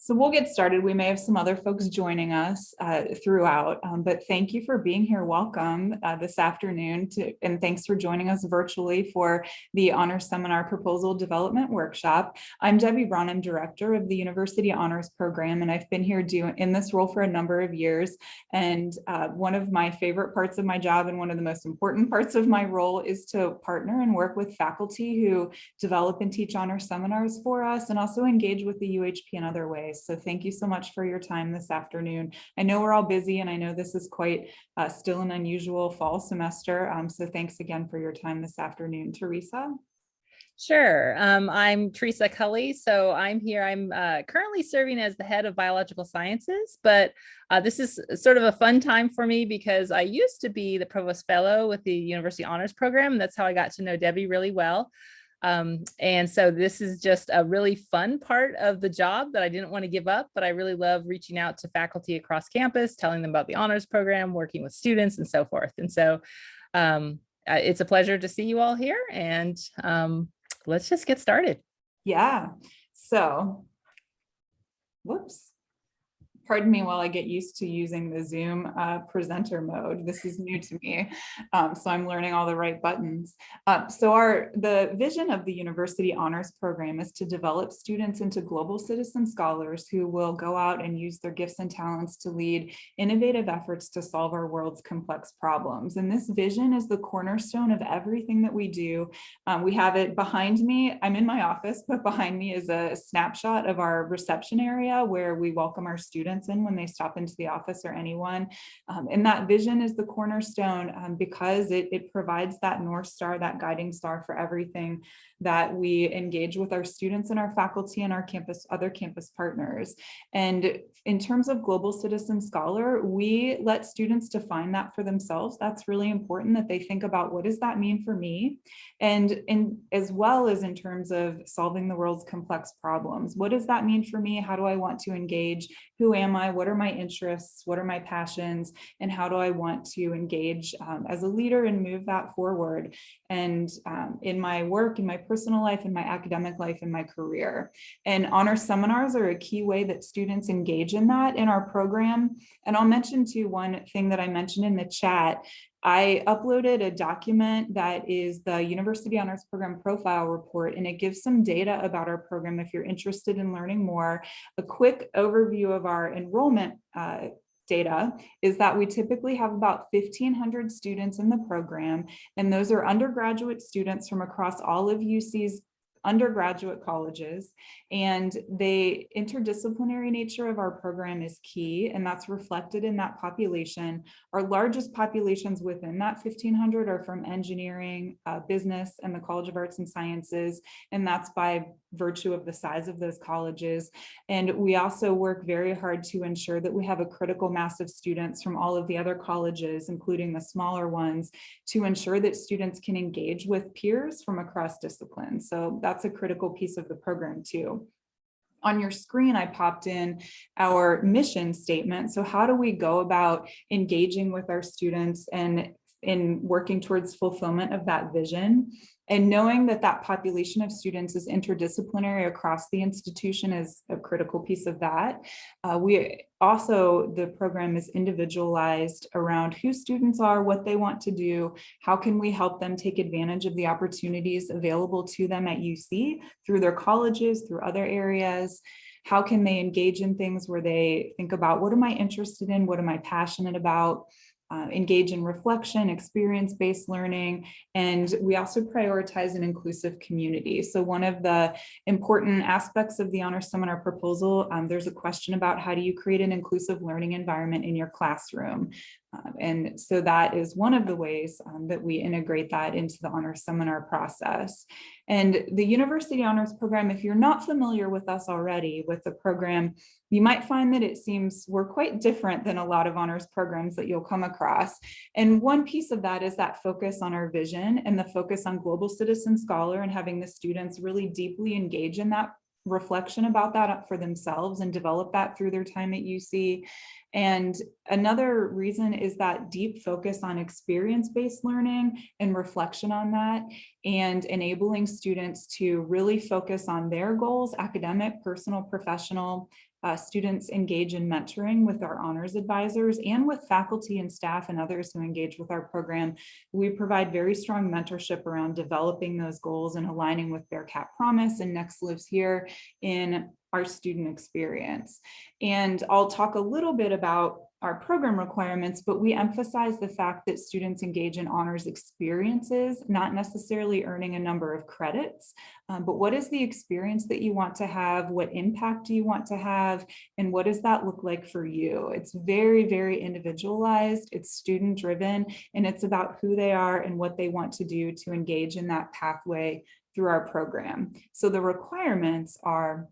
So we'll get started. We may have some other folks joining us throughout, but thank you for being here. Welcome this afternoon, and thanks for joining us virtually for the Honors Seminar Proposal Development Workshop. I'm Debbie Braun, I'm Director of the University Honors Program, and I've been here in this role for a number of years. And one of my favorite parts of my job and one of the most important parts of my role is to partner and work with faculty who develop and teach honor seminars for us, and also engage with the UHP in other ways. So thank you so much for your time this afternoon. I know we're all busy, and I know this is quite still an unusual fall semester. So thanks again for your time this afternoon. Teresa? Sure. I'm Teresa Cully. So I'm here. I'm currently serving as the head of biological sciences, but this is sort of a fun time for me because I used to be the provost fellow with the University Honors Program. That's how I got to know Debbie really well. And so this is just a really fun part of the job that I didn't want to give up, but I really love reaching out to faculty across campus, telling them about the honors program, working with students and so forth. And so it's a pleasure to see you all here, and let's just get started. Yeah. So, whoops. Pardon me while I get used to using the Zoom presenter mode. This is new to me, so I'm learning all the right buttons. The vision of the University Honors Program is to develop students into global citizen scholars who will go out and use their gifts and talents to lead innovative efforts to solve our world's complex problems. And this vision is the cornerstone of everything that we do. We have it behind me. I'm in my office, but behind me is a snapshot of our reception area where we welcome our students in when they stop into the office, or anyone. And that vision is the cornerstone because it provides that North Star, that guiding star for everything that we engage with our students and our faculty and our other campus partners. And in terms of global citizen scholar, we let students define that for themselves. That's really important, that they think about, what does that mean for me? And as well as in terms of solving the world's complex problems. What does that mean for me? How do I want to engage? Who am I? What are my interests? What are my passions? And how do I want to engage as a leader and move that forward? And in my work, in my personal life, in my academic life, in my career. And honor seminars are a key way that students engage in that in our program. And I'll mention too, one thing that I mentioned in the chat. I uploaded a document that is the University Honors Program Profile Report, and it gives some data about our program if you're interested in learning more. A quick overview of our enrollment data is that we typically have about 1,500 students in the program, and those are undergraduate students from across all of UC's undergraduate colleges, and the interdisciplinary nature of our program is key, and that's reflected in that population. Our largest populations within that 1,500 are from engineering, business, and the College of Arts and Sciences, and that's by virtue of the size of those colleges. And we also work very hard to ensure that we have a critical mass of students from all of the other colleges, including the smaller ones, to ensure that students can engage with peers from across disciplines. So that's a critical piece of the program too. On your screen, I popped in our mission statement. So how do we go about engaging with our students and in working towards fulfillment of that vision? And knowing that that population of students is interdisciplinary across the institution is a critical piece of that. The program is individualized around who students are, what they want to do, how can we help them take advantage of the opportunities available to them at UC through their colleges, through other areas. How can they engage in things where they think about, what am I interested in? What am I passionate about? Engage in reflection, experience-based learning, and we also prioritize an inclusive community. So one of the important aspects of the Honor Seminar proposal, there's a question about how do you create an inclusive learning environment in your classroom? And so that is one of the ways that we integrate that into the Honor Seminar process. And the University Honors Program, if you're not familiar with us already with the program, you might find that it seems we're quite different than a lot of honors programs that you'll come across. And one piece of that is that focus on our vision and the focus on global citizen scholar, and having the students really deeply engage in that reflection about that for themselves and develop that through their time at UC. And another reason is that deep focus on experience-based learning and reflection on that, and enabling students to really focus on their goals, academic, personal, professional, Students engage in mentoring with our honors advisors and with faculty and staff and others who engage with our program. We provide very strong mentorship around developing those goals and aligning with Bearcat Promise and Next Lives Here in our student experience. And I'll talk a little bit about our program requirements, but we emphasize the fact that students engage in honors experiences, not necessarily earning a number of credits, but what is the experience that you want to have? What impact do you want to have? And what does that look like for you? It's very, very individualized, it's student driven, and it's about who they are and what they want to do to engage in that pathway through our program. So the requirements are,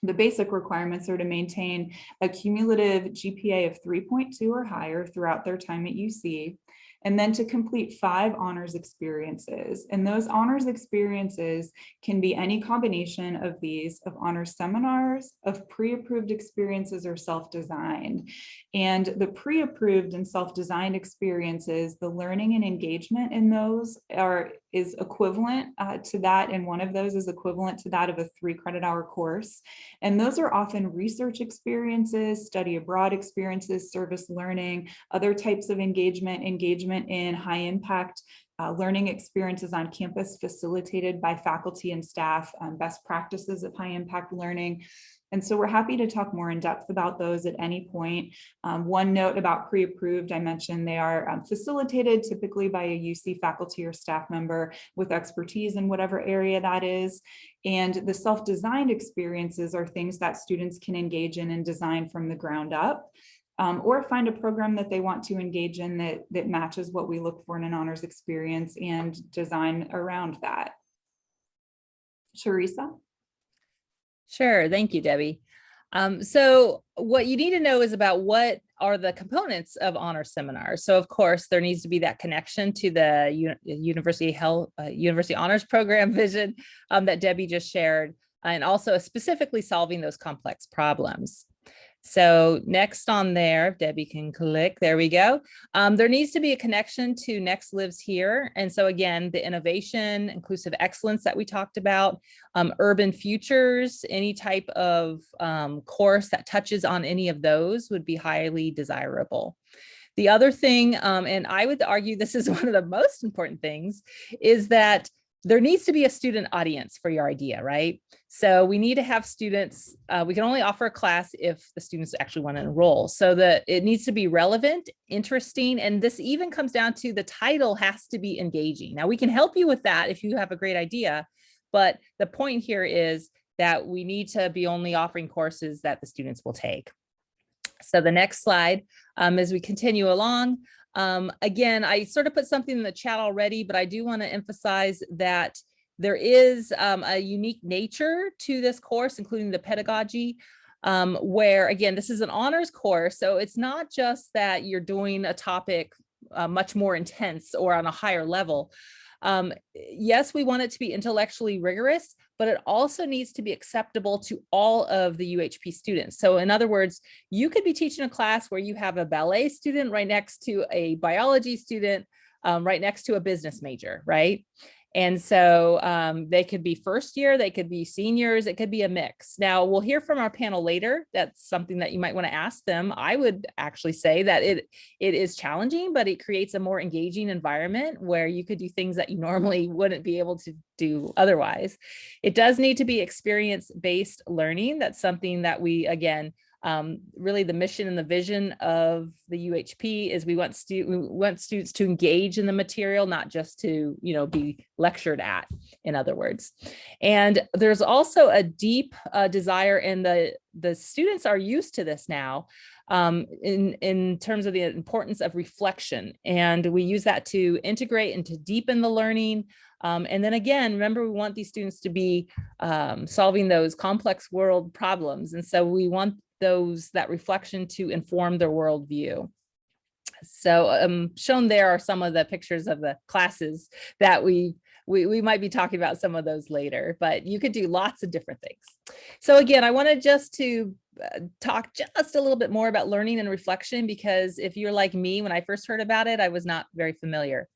the basic requirements are to maintain a cumulative GPA of 3.2 or higher throughout their time at UC, and then to complete 5 honors experiences. And those honors experiences can be any combination of these, of honors seminars, of pre-approved experiences, or self-designed. And the pre-approved and self-designed experiences, the learning and engagement in those is equivalent to that, and one of those is equivalent to that of a 3-credit-hour course. And those are often research experiences, study abroad experiences, service learning, other types of engagement in high impact learning experiences on campus facilitated by faculty and staff, best practices of high impact learning. And so we're happy to talk more in depth about those at any point. One note about pre-approved, I mentioned they are facilitated typically by a UC faculty or staff member with expertise in whatever area that is. And the self-designed experiences are things that students can engage in and design from the ground up. Or find a program that they want to engage in that matches what we look for in an honors experience and design around that. Teresa? Sure. Thank you, Debbie. So what you need to know is about what are the components of honor seminars. So of course, there needs to be that connection to the University Honors Program vision that Debbie just shared, and also specifically solving those complex problems. So next on there, if Debbie can click, there we go. There needs to be a connection to Next Lives Here. And so again, the innovation, inclusive excellence that we talked about, urban futures, any type of course that touches on any of those would be highly desirable. The other thing, and I would argue this is one of the most important things, is that there needs to be a student audience for your idea, right? So we need to have students, we can only offer a class if the students actually want to enroll. So that it needs to be relevant, interesting, and this even comes down to the title has to be engaging. Now we can help you with that if you have a great idea, but the point here is that we need to be only offering courses that the students will take. So the next slide, as we continue along, again, I sort of put something in the chat already, but I do want to emphasize that there is a unique nature to this course, including the pedagogy, where again, this is an honors course. So it's not just that you're doing a topic much more intense or on a higher level. Yes, we want it to be intellectually rigorous, but it also needs to be acceptable to all of the UHP students. So in other words, you could be teaching a class where you have a ballet student right next to a biology student, right next to a business major, right? And so they could be first year, they could be seniors, it could be a mix. Now we'll hear from our panel later. That's something that you might want to ask them. I would actually say that it is challenging, but it creates a more engaging environment where you could do things that you normally wouldn't be able to do otherwise. It does need to be experience-based learning. That's something that we, again, really the mission and the vision of the UHP is we want students to engage in the material, not just to, be lectured at, in other words. And there's also a deep desire, and the students are used to this now, in terms of the importance of reflection. And we use that to integrate and to deepen the learning. And then again, remember, we want these students to be solving those complex world problems. And so we want that reflection to inform their worldview. So shown there are some of the pictures of the classes that we might be talking about some of those later, but you could do lots of different things. So again, I wanted just to talk just a little bit more about learning and reflection, because if you're like me, when I first heard about it, I was not very familiar.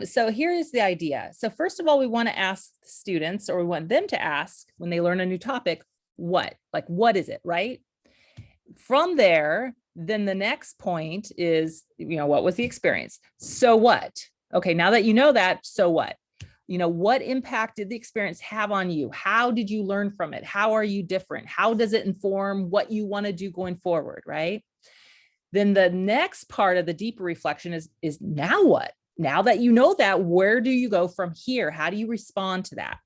So here is the idea. So first of all, we want to ask students, or we want them to ask when they learn a new topic, what? Like, what is it, right? From there, then the next point is, what was the experience? So what? Okay, now that you know that, so what? What impact did the experience have on you? How did you learn from it? How are you different? How does it inform what you want to do going forward, right? Then the next part of the deeper reflection is now what? Now that you know that, where do you go from here? How do you respond to that?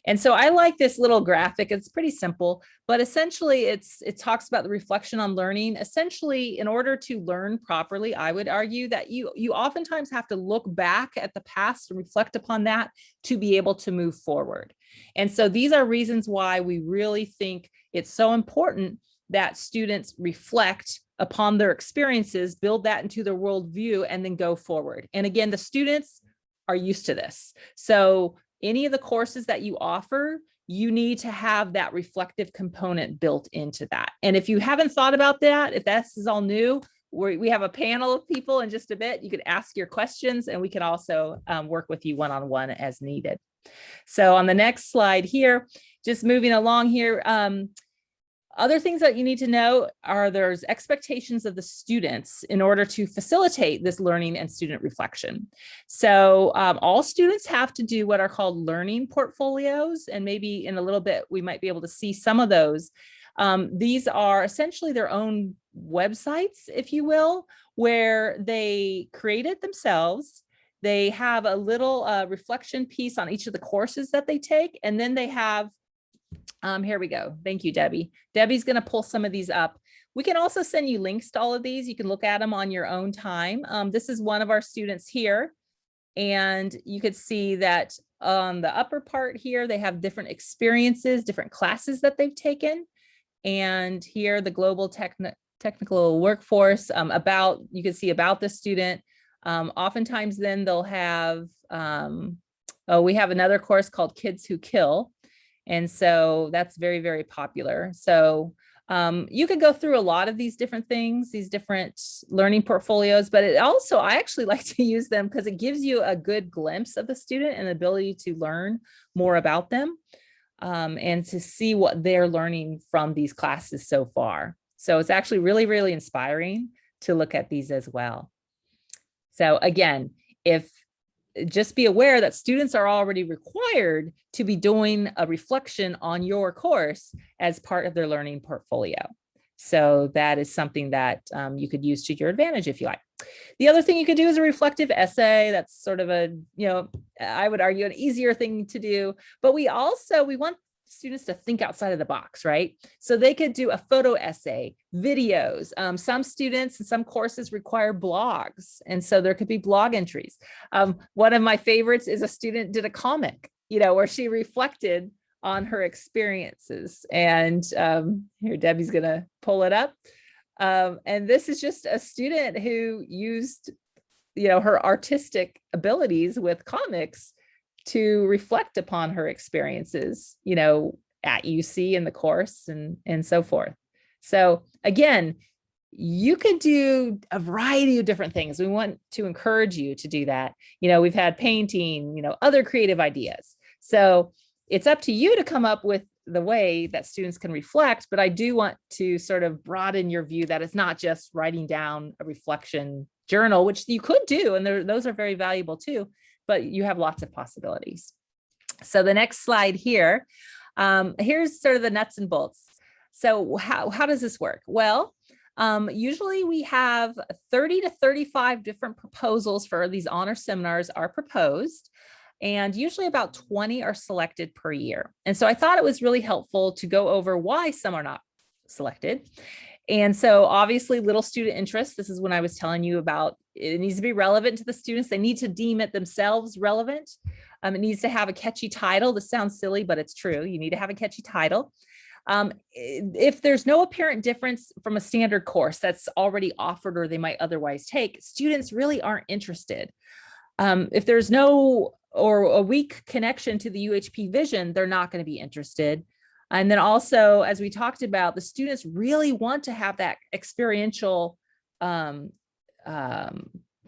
And so I like this little graphic. It's pretty simple, but essentially it talks about the reflection on learning. Essentially, in order to learn properly, I would argue that you oftentimes have to look back at the past and reflect upon that to be able to move forward. And so these are reasons why we really think it's so important that students reflect upon their experiences, build that into their worldview, and then go forward. And again, the students are used to this. So any of the courses that you offer, you need to have that reflective component built into that. And if you haven't thought about that, if this is all new, we have a panel of people in just a bit. You could ask your questions, and we can also work with you one-on-one as needed. So on the next slide here, just moving along here, other things that you need to know are there's expectations of the students in order to facilitate this learning and student reflection. So all students have to do what are called learning portfolios, and maybe in a little bit we might be able to see some of those. These are essentially their own websites, if you will, where they create it themselves. They have a little reflection piece on each of the courses that they take, and then they have here we go. Thank you, Debbie. Debbie's going to pull some of these up. We can also send you links to all of these. You can look at them on your own time. This is one of our students here. And you could see that on the upper part here, they have different experiences, different classes that they've taken. And here, the global technical workforce, you can see about the student. Oftentimes then they'll have, we have another course called Kids Who Kill. And so that's very, very popular. So you could go through a lot of these different things, these different learning portfolios, but I actually like to use them because it gives you a good glimpse of the student and the ability to learn more about them and to see what they're learning from these classes so far. So it's actually really, really inspiring to look at these as well. So again, just be aware that students are already required to be doing a reflection on your course as part of their learning portfolio. So that is something that you could use to your advantage if you like. The other thing you could do is a reflective essay. That's sort of I would argue an easier thing to do, but we want students to think outside of the box, right? So they could do a photo essay, videos. Some students and some courses require blogs. And so there could be blog entries. One of my favorites is a student did a comic, where she reflected on her experiences. And here, Debbie's gonna pull it up. And this is just a student who used, her artistic abilities with comics to reflect upon her experiences, at UC in the course and so forth. So again, you could do a variety of different things. We want to encourage you to do that. We've had painting, other creative ideas. So it's up to you to come up with the way that students can reflect, but I do want to sort of broaden your view that it's not just writing down a reflection journal, which you could do, and those are very valuable too, but you have lots of possibilities. So the next slide here, here's sort of the nuts and bolts. So how does this work? Well, usually we have 30 to 35 different proposals for these honor seminars are proposed, and usually about 20 are selected per year. And so I thought it was really helpful to go over why some are not selected. And so obviously little student interest, this is when I was telling you about, it needs to be relevant to the students. They need to deem it themselves relevant. It needs to have a catchy title. This sounds silly, but it's true. You need to have a catchy title. If there's no apparent difference from a standard course that's already offered or they might otherwise take, students really aren't interested. If there's no or a weak connection to the UHP vision, they're not going to be interested. And then also, as we talked about, the students really want to have that experiential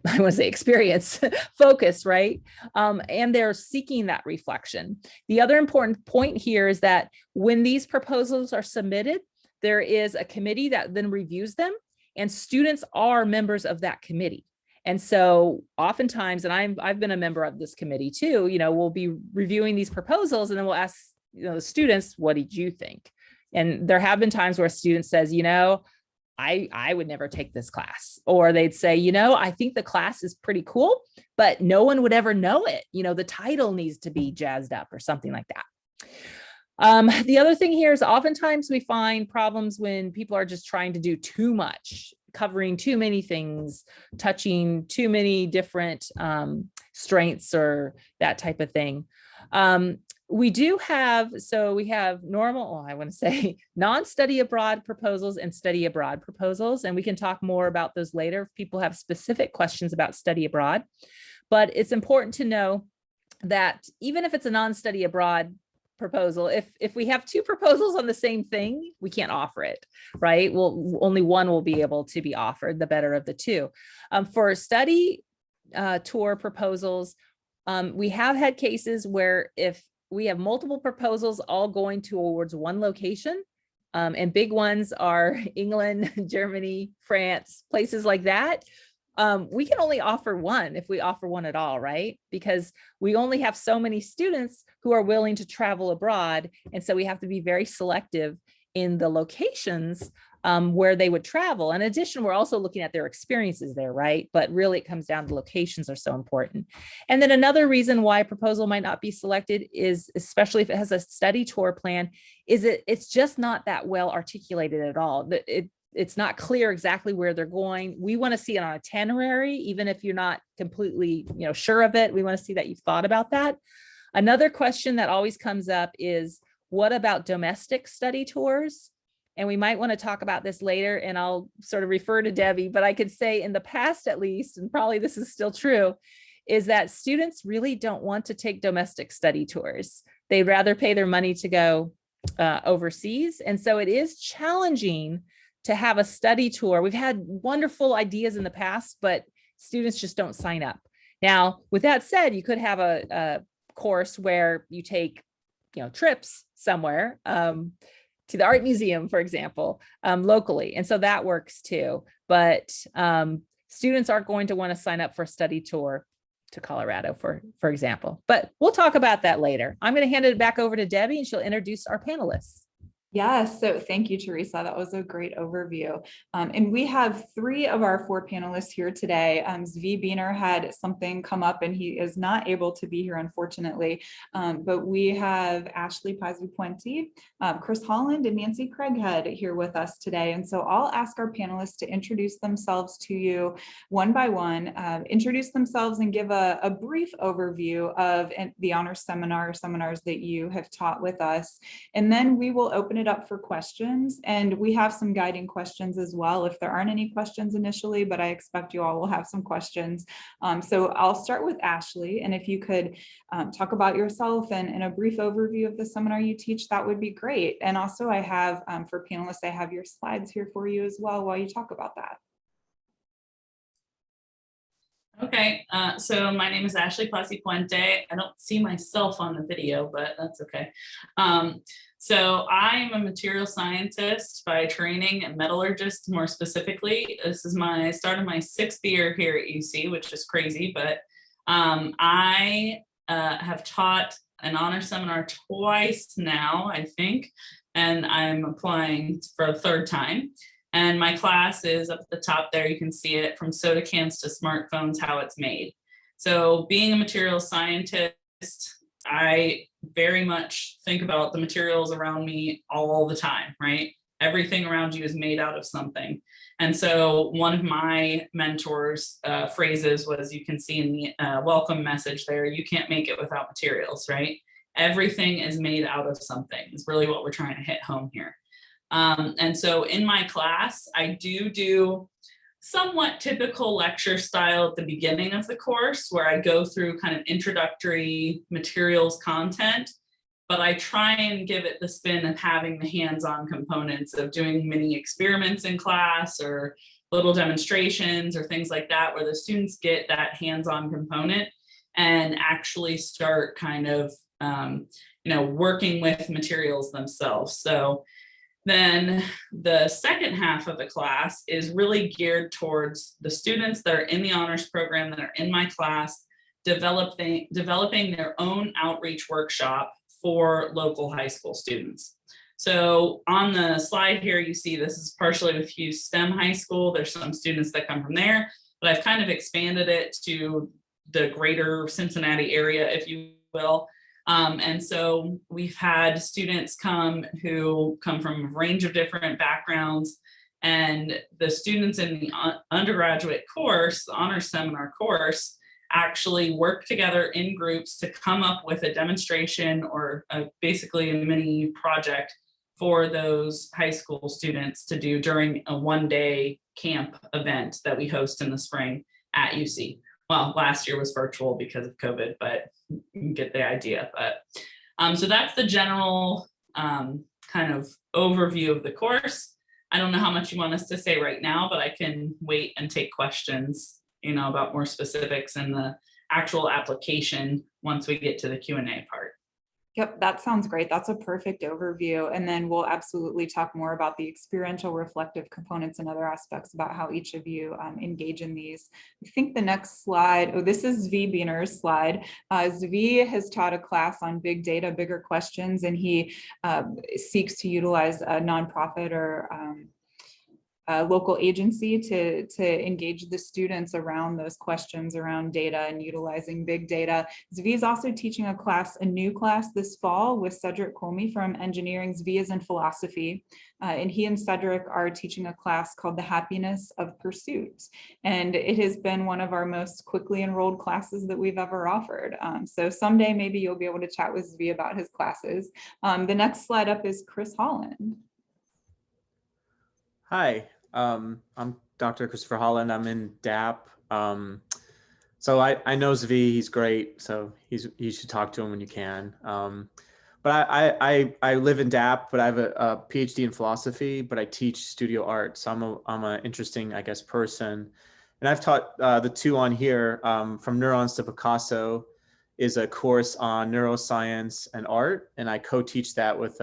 I want to say experience focus, right? And they're seeking that reflection. The other important point here is that when these proposals are submitted, there is a committee that then reviews them, and students are members of that committee. And so oftentimes, and I've been a member of this committee too, we'll be reviewing these proposals and then we'll ask, the students, what did you think? And there have been times where a student says, I would never take this class. Or they'd say, I think the class is pretty cool, but no one would ever know it. The title needs to be jazzed up or something like that. The other thing here is oftentimes we find problems when people are just trying to do too much, covering too many things, touching too many different strengths or that type of thing. We have normal, I want to say non-study abroad proposals and study abroad proposals, and we can talk more about those later if people have specific questions about study abroad. But it's important to know that even if it's a non-study abroad proposal, if we have two proposals on the same thing, we can't offer it, right? Well, only one will be able to be offered, the better of the two. For study tour proposals, we have had cases where if we have multiple proposals all going towards one location, and big ones are England, Germany, France, places like that, we can only offer one if we offer one at all, right? Because we only have so many students who are willing to travel abroad. And so we have to be very selective in the locations where they would travel. In addition, we're also looking at their experiences there, right? But really it comes down to locations are so important. And then another reason why a proposal might not be selected is, especially if it has a study tour plan, is it's just not that well articulated at all. It's not clear exactly where they're going. We want to see it on itinerary, even if you're not completely, sure of it. We want to see that you've thought about that. Another question that always comes up is, what about domestic study tours? And we might want to talk about this later, and I'll sort of refer to Debbie, but I could say in the past, at least, and probably this is still true, is that students really don't want to take domestic study tours. They'd rather pay their money to go overseas. And so it is challenging to have a study tour. We've had wonderful ideas in the past, but students just don't sign up. Now, with that said, you could have a course where you take, trips somewhere to the art museum, for example, locally. And so that works too. But students aren't going to want to sign up for a study tour to Colorado, for example. But we'll talk about that later. I'm going to hand it back over to Debbie, and she'll introduce our panelists. Yes, so thank you, Teresa. That was a great overview. And we have 3 of our 4 panelists here today. Zvi Biener had something come up and he is not able to be here, unfortunately. But we have Ashley Pazzi-Puente, Chris Holland, and Nancy Craighead here with us today. And so I'll ask our panelists to introduce themselves to you one by one, introduce themselves and give a brief overview of the honors seminars that you have taught with us. And then we will open it up for questions, and we have some guiding questions as well if there aren't any questions initially, but I expect you all will have some questions. So I'll start with Ashley, and if you could talk about yourself and a brief overview of the seminar you teach, that would be great. And also I have, for panelists, I have your slides here for you as well while you talk about that. Okay, so my name is Ashley Pazzi-Puente. I don't see myself on the video, but that's okay. So I'm a material scientist by training and metallurgist more specifically. This is I started my 6th year here at UC, which is crazy, but I have taught an honor seminar twice now, I think, and I'm applying for the 3rd time. And my class is up at the top there. You can see it, from soda cans to smartphones, how it's made. So being a material scientist, I very much think about the materials around me all the time, right? Everything around you is made out of something. And so one of my mentors' phrases was, you can see in the welcome message there, you can't make it without materials, right? Everything is made out of something is really what we're trying to hit home here. And so in my class, I do somewhat typical lecture style at the beginning of the course, where I go through kind of introductory materials content, but I try and give it the spin of having the hands-on components of doing mini experiments in class, or little demonstrations or things like that, where the students get that hands-on component and actually start kind of, working with materials themselves. So then the second half of the class is really geared towards the students that are in the honors program that are in my class, developing their own outreach workshop for local high school students. So on the slide here, you see this is partially with Hughes STEM High School. There's some students that come from there, but I've kind of expanded it to the greater Cincinnati area, if you will. And so we've had students who come from a range of different backgrounds, and the students in the undergraduate course, the honors seminar course, actually work together in groups to come up with a demonstration or basically a mini project for those high school students to do during a one-day camp event that we host in the spring at UC. Well, last year was virtual because of COVID, but you get the idea. But so that's the general kind of overview of the course. I don't know how much you want us to say right now, but I can wait and take questions, about more specifics in the actual application once we get to the Q&A part. Yep, that sounds great. That's a perfect overview. And then we'll absolutely talk more about the experiential reflective components and other aspects about how each of you engage in these. I think the next slide, this is Zvi Biener's slide. Zvi has taught a class on big data, bigger questions, and he seeks to utilize a nonprofit or local agency to engage the students around those questions around data and utilizing big data. Zvi is also teaching a new class this fall with Cedric Colmy from engineering. Zvi is in philosophy, and he and Cedric are teaching a class called The Happiness of Pursuit. And it has been one of our most quickly enrolled classes that we've ever offered. So someday maybe you'll be able to chat with Zvi about his classes. The next slide up is Chris Holland. Hi, I'm Dr. Christopher Holland. I'm in DAP. So I know Zvi, he's great. So you should talk to him when you can. But I live in DAP, but I have a PhD in philosophy, but I teach studio art. So I'm an interesting, I guess, person. And I've taught the two on here, From Neurons to Picasso is a course on neuroscience and art. And I co-teach that with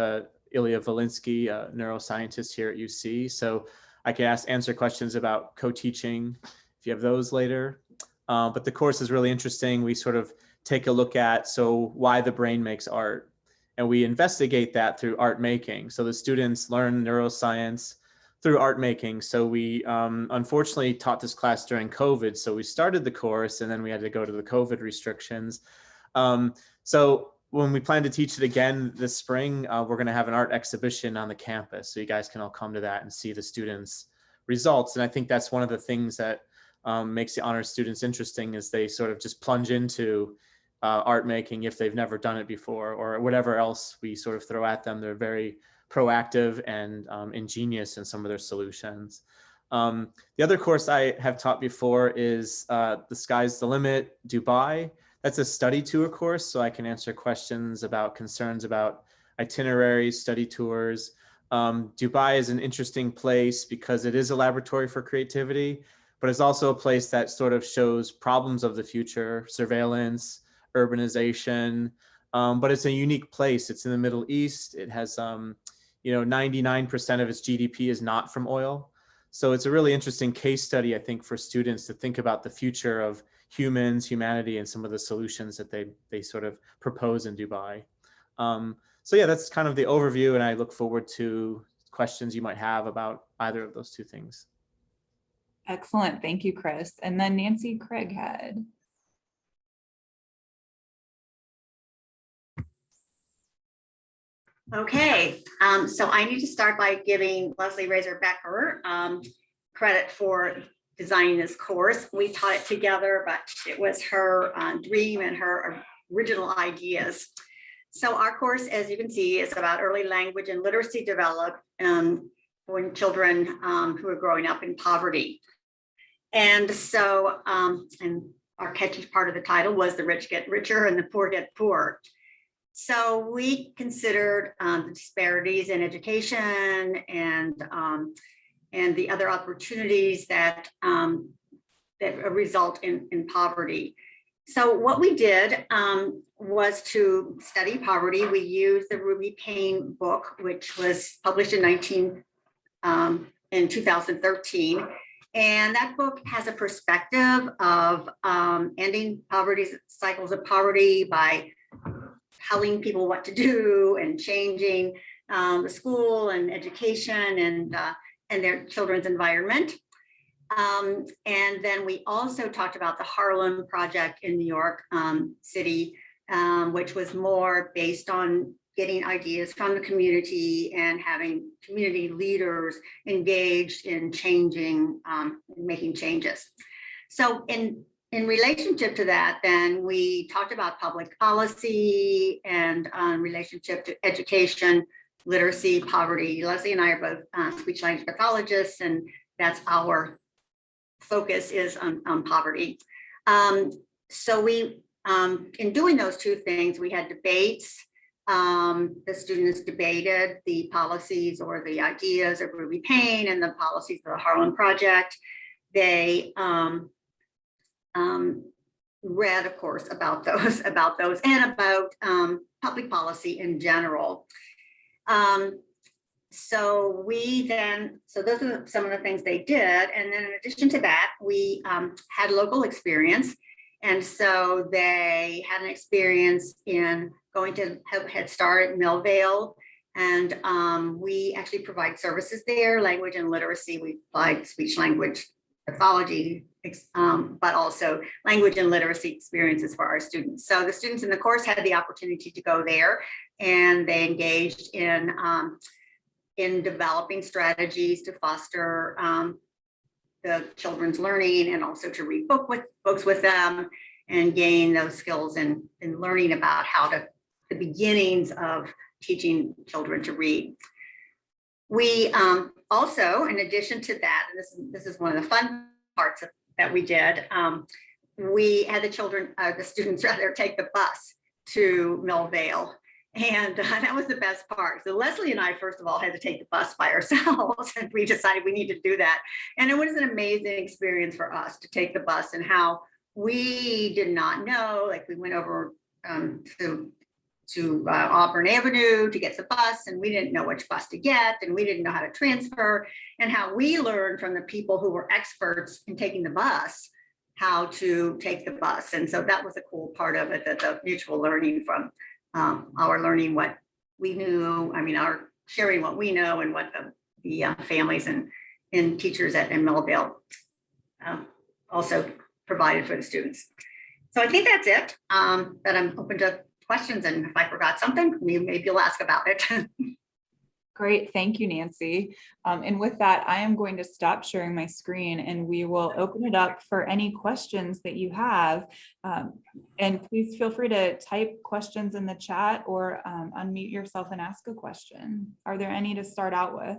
Ilya Valinsky, a neuroscientist here at UC. So I can answer questions about co-teaching if you have those later. But the course is really interesting. We sort of take a look at why the brain makes art. And we investigate that through art making. So the students learn neuroscience through art making. So we unfortunately taught this class during COVID. So we started the course and then we had to go to the COVID restrictions. So when we plan to teach it again this spring, we're going to have an art exhibition on the campus. So you guys can all come to that and see the students' results. And I think that's one of the things that makes the honors students interesting is they sort of just plunge into art making if they've never done it before or whatever else we sort of throw at them. They're very proactive and ingenious in some of their solutions. The other course I have taught before is The Sky's the Limit, Dubai. That's a study tour course, so I can answer questions about concerns about itineraries, study tours. Dubai is an interesting place because it is a laboratory for creativity, but it's also a place that sort of shows problems of the future, surveillance, urbanization, but it's a unique place. It's in the Middle East. It has, 99% of its GDP is not from oil. So it's a really interesting case study, I think, for students to think about the future of humans, humanity, and some of the solutions that they sort of propose in Dubai. So yeah, that's kind of the overview, and I look forward to questions you might have about either of those two things. Excellent. Thank you, Chris. And then Nancy Craighead. Okay, so I need to start by giving Leslie Razor-Becker credit for designing this course. We taught it together, but it was her dream and her original ideas. So our course, as you can see, is about early language and literacy development for children who are growing up in poverty. And so, and our catchy part of the title was The Rich Get Richer and the Poor Get Poor. So we considered the disparities in education and and the other opportunities that result in poverty. So what we did was to study poverty. We used the Ruby Payne book, which was published in 2013. And that book has a perspective of ending poverty, cycles of poverty by telling people what to do and changing the school and education and their children's environment. And then we also talked about the Harlem Project in New York City, which was more based on getting ideas from the community and having community leaders engaged in changing, making changes. So in relationship to that, then we talked about public policy and relationship to education, literacy, poverty. Leslie and I are both speech language pathologists, and that's our focus is on poverty. So we, in doing those two things, we had debates. The students debated the policies or the ideas of Ruby Payne and the policies of the Harlem Project. They read, of course, about those and about public policy in general. So those are some of the things they did. And then in addition to that, we had local experience. And so they had an experience in going to Head Start at Millvale. And we actually provide services there, language and literacy. We provide speech language pathology, but also language and literacy experiences for our students. So the students in the course had the opportunity to go there, and they engaged in developing strategies to foster the children's learning, and also to read books with them and gain those skills in learning about the beginnings of teaching children to read. We also, in addition to that, and this is one of the fun parts that we did, we had the students rather take the bus to Millvale. And that was the best part. So Leslie and I, first of all, had to take the bus by ourselves, and we decided we need to do that. And it was an amazing experience for us to take the bus, and how we did not know, like we went over to Auburn Avenue to get the bus, and we didn't know which bus to get, and we didn't know how to transfer, and how we learned from the people who were experts in taking the bus, how to take the bus. And so that was a cool part of it, that the mutual learning from our learning what we knew, our sharing what we know, and what the families and teachers in Millvale also provided for the students. So I think that's it, that I'm open to questions, and if I forgot something, maybe you'll ask about it. Great, thank you, Nancy. And with that, I am going to stop sharing my screen, and we will open it up for any questions that you have. And please feel free to type questions in the chat, or unmute yourself and ask a question. Are there any to start out with?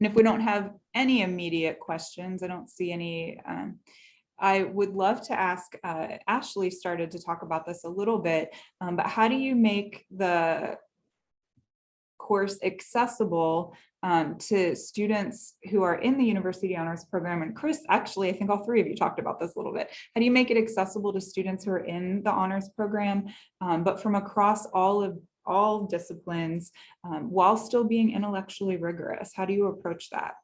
And if we don't have any immediate questions, I don't see any. I would love to ask, Ashley started to talk about this a little bit, but how do you make the course accessible to students who are in the University Honors Program? And Chris, actually, I think all three of you talked about this a little bit. How do you make it accessible to students who are in the Honors Program, but from across all disciplines, while still being intellectually rigorous? How do you approach that?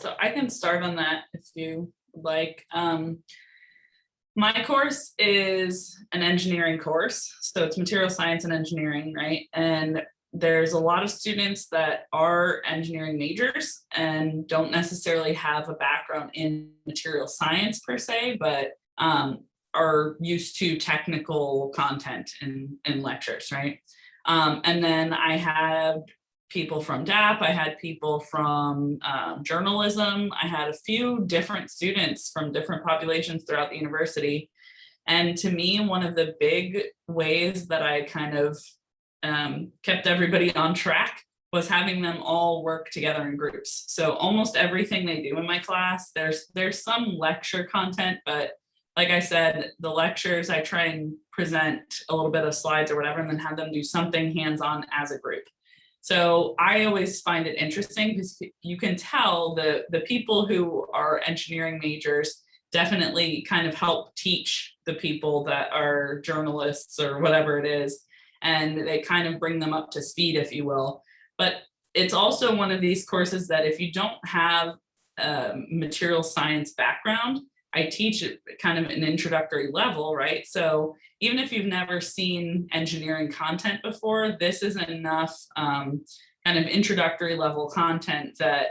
So I can start on that if you would like. My course is an engineering course, so it's material science and engineering, right? And there's a lot of students that are engineering majors and don't necessarily have a background in material science per se, but are used to technical content in lectures, right? And then I have people from DAP, I had people from journalism, I had a few different students from different populations throughout the university. And to me, one of the big ways that I kind of kept everybody on track was having them all work together in groups. So almost everything they do in my class, there's some lecture content, but like I said, the lectures, I try and present a little bit of slides or whatever, and then have them do something hands-on as a group. So I always find it interesting because you can tell the people who are engineering majors definitely kind of help teach the people that are journalists or whatever it is, and they kind of bring them up to speed, if you will. But it's also one of these courses that if you don't have a material science background, I teach at kind of an introductory level, right? So even if you've never seen engineering content before, this is enough kind of introductory level content that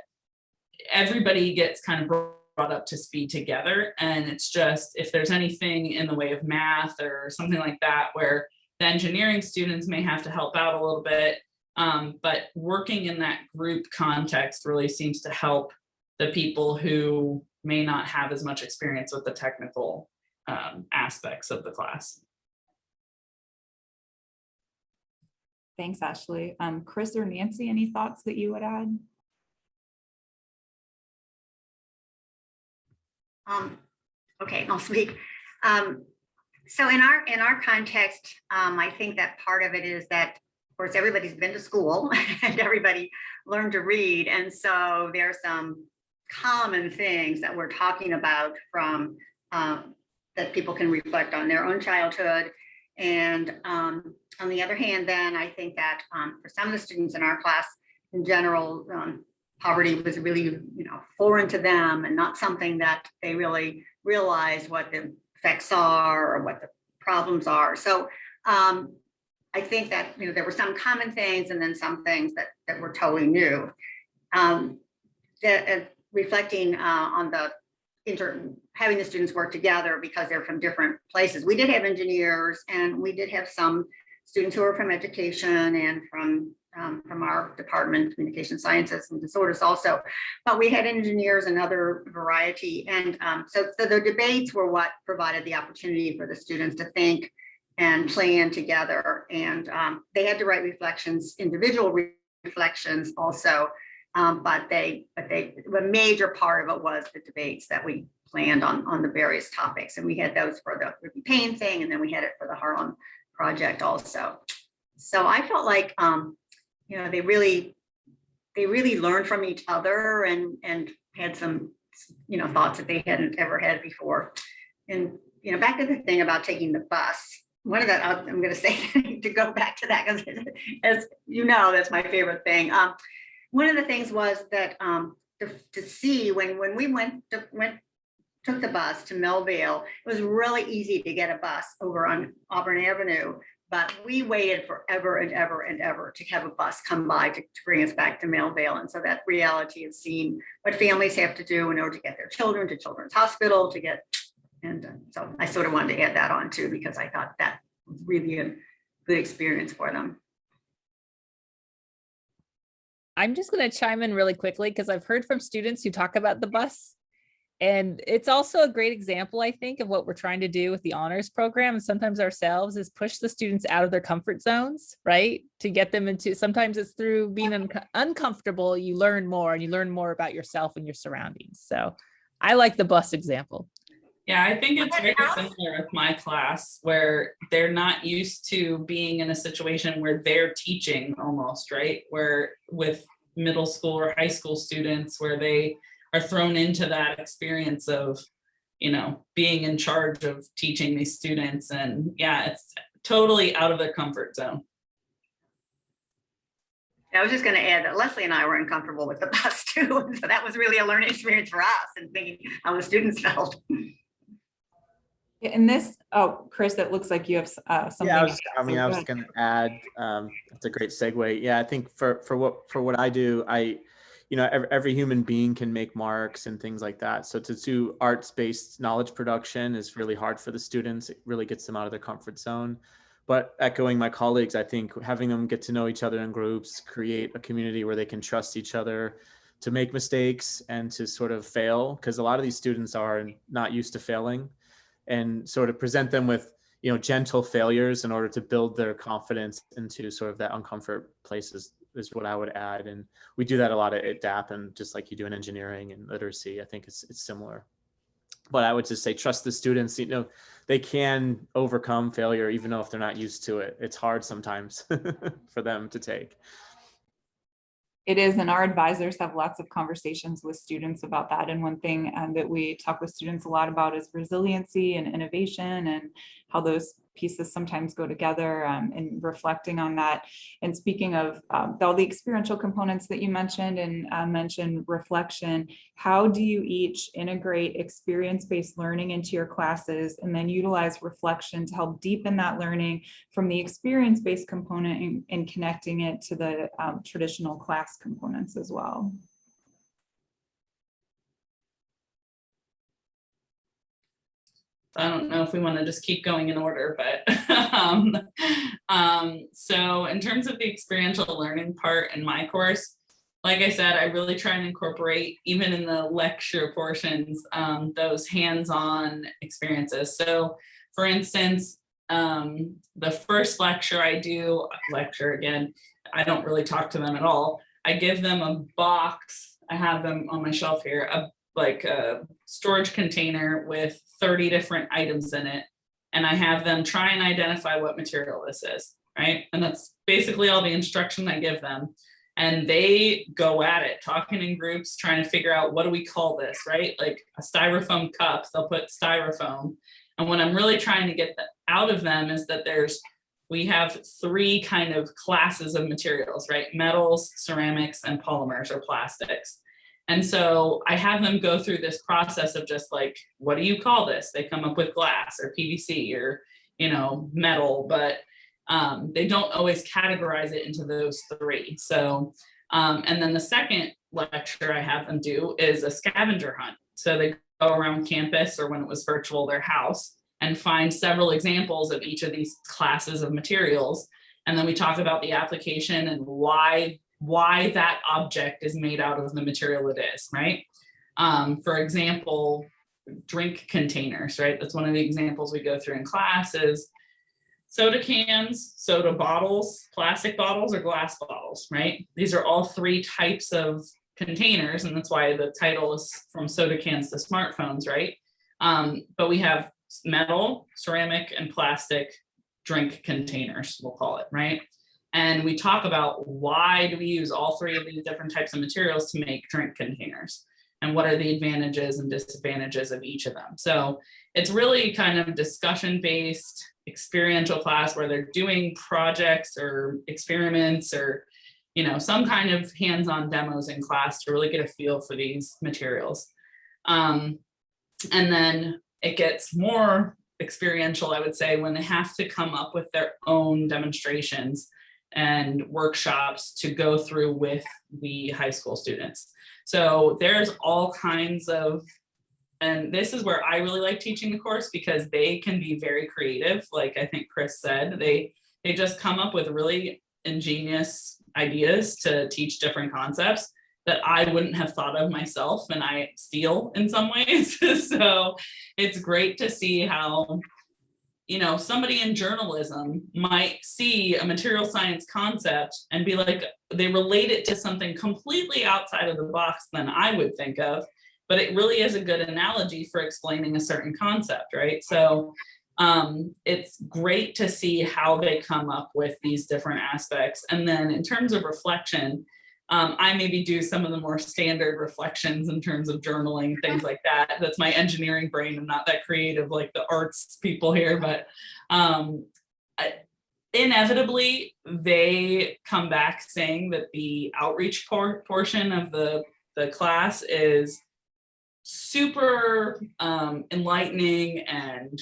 everybody gets kind of brought up to speed together. And it's just, if there's anything in the way of math or something like that, where the engineering students may have to help out a little bit, but working in that group context really seems to help the people who may not have as much experience with the technical aspects of the class. Thanks, Ashley. Chris or Nancy, any thoughts that you would add? Okay, I'll speak. So in our context, I think that part of it is that, of course, everybody's been to school and everybody learned to read. And so there's some common things that we're talking about from that people can reflect on their own childhood. And on the other hand, then I think that for some of the students in our class in general, poverty was really, foreign to them and not something that they really realized what the effects are or what the problems are. So I think that, there were some common things and then some things that were totally new. Reflecting on the having the students work together because they're from different places. We did have engineers and we did have some students who are from education and from our department, communication sciences and disorders also, but we had engineers and other variety. And so the debates were what provided the opportunity for the students to think and plan together. And they had to write reflections, individual reflections also. But the major part of it was the debates that we planned on the various topics. And we had those for the Ruby Payne thing, and then we had it for the Harlem project also. So I felt like, they really learned from each other and had some, thoughts that they hadn't ever had before. And, back to the thing about taking the bus. One of that, I'm going to say to go back to that, because as you know, that's my favorite thing. One of the things was that to see when we took the bus to Melvale, it was really easy to get a bus over on Auburn Avenue, but we waited forever and ever and ever to have a bus come by to bring us back to Melvale. And so that reality of seeing what families have to do in order to get their children to Children's Hospital so I sort of wanted to add that on too, because I thought that was really a good experience for them. I'm just going to chime in really quickly because I've heard from students who talk about the bus. And it's also a great example, I think, of what we're trying to do with the honors program, and sometimes ourselves, is push the students out of their comfort zones, right? To get them into, sometimes it's through being uncomfortable, you learn more and you learn more about yourself and your surroundings. So I like the bus example. Yeah, I think it's very similar with my class, where they're not used to being in a situation where they're teaching almost, right? Where with middle school or high school students, where they are thrown into that experience of, being in charge of teaching these students. And yeah, it's totally out of their comfort zone. I was just going to add that Leslie and I were uncomfortable with the bus too. So that was really a learning experience for us and thinking how the students felt. In this, Chris, it looks like you have something. Yeah, I was going to add. That's a great segue. Yeah, I think for what I do, every human being can make marks and things like that. So to do arts-based knowledge production is really hard for the students. It really gets them out of their comfort zone. But echoing my colleagues, I think having them get to know each other in groups, create a community where they can trust each other to make mistakes and to sort of fail, because a lot of these students are not used to failing, and sort of present them with, gentle failures in order to build their confidence into sort of that uncomfort places is what I would add. And we do that a lot at DAP, and just like you do in engineering and literacy, I think it's similar. but I would just say trust the students. You know, they can overcome failure even though if they're not used to it. It's hard sometimes for them to take. It is, and our advisors have lots of conversations with students about that. And one thing that we talk with students a lot about is resiliency and innovation and how those pieces sometimes go together, and reflecting on that. And speaking of all the experiential components that you mentioned and mentioned reflection, how do you each integrate experience-based learning into your classes and then utilize reflection to help deepen that learning from the experience-based component and connecting it to the traditional class components as well? I don't know if we want to just keep going in order, but so in terms of the experiential learning part in my course, like I said, I really try and incorporate, even in the lecture portions, those hands-on experiences. So for instance, the first lecture I do, again, I don't really talk to them at all. I give them a box. I have them on my shelf here, like a storage container with 30 different items in it. And I have them try and identify what material this is, right? And that's basically all the instruction I give them. And they go at it, talking in groups, trying to figure out, what do we call this, right? Like a styrofoam cup, they'll put styrofoam. And what I'm really trying to get out of them is that we have 3 kind of classes of materials, right? Metals, ceramics, and polymers or plastics. And so I have them go through this process of just like, what do you call this? They come up with glass or PVC or, metal, but they don't always categorize it into those 3. So, and then the second lecture I have them do is a scavenger hunt. So they go around campus, or when it was virtual, their house, and find several examples of each of these classes of materials. And then we talk about the application and why that object is made out of the material it is, right? For example, drink containers, right? That's one of the examples we go through in class is soda cans, soda bottles, plastic bottles, or glass bottles, right? These are all 3 types of containers, and that's why the title is From Soda Cans to Smartphones, right? But we have metal, ceramic, and plastic drink containers, we'll call it, right? And we talk about, why do we use all 3 of these different types of materials to make drink containers? And what are the advantages and disadvantages of each of them? So it's really kind of discussion-based experiential class where they're doing projects or experiments or, some kind of hands-on demos in class to really get a feel for these materials. And then it gets more experiential, I would say, when they have to come up with their own demonstrations and workshops to go through with the high school students. So there's all kinds of, and this is where I really like teaching the course, because they can be very creative. Like I think Chris said, they just come up with really ingenious ideas to teach different concepts that I wouldn't have thought of myself, and I steal in some ways. So it's great to see how, somebody in journalism might see a material science concept and be like, they relate it to something completely outside of the box than I would think of, but it really is a good analogy for explaining a certain concept, right? So it's great to see how they come up with these different aspects. And then in terms of reflection, I maybe do some of the more standard reflections in terms of journaling, things like that. That's my engineering brain. I'm not that creative like the arts people here, but inevitably they come back saying that the outreach portion of the class is super enlightening and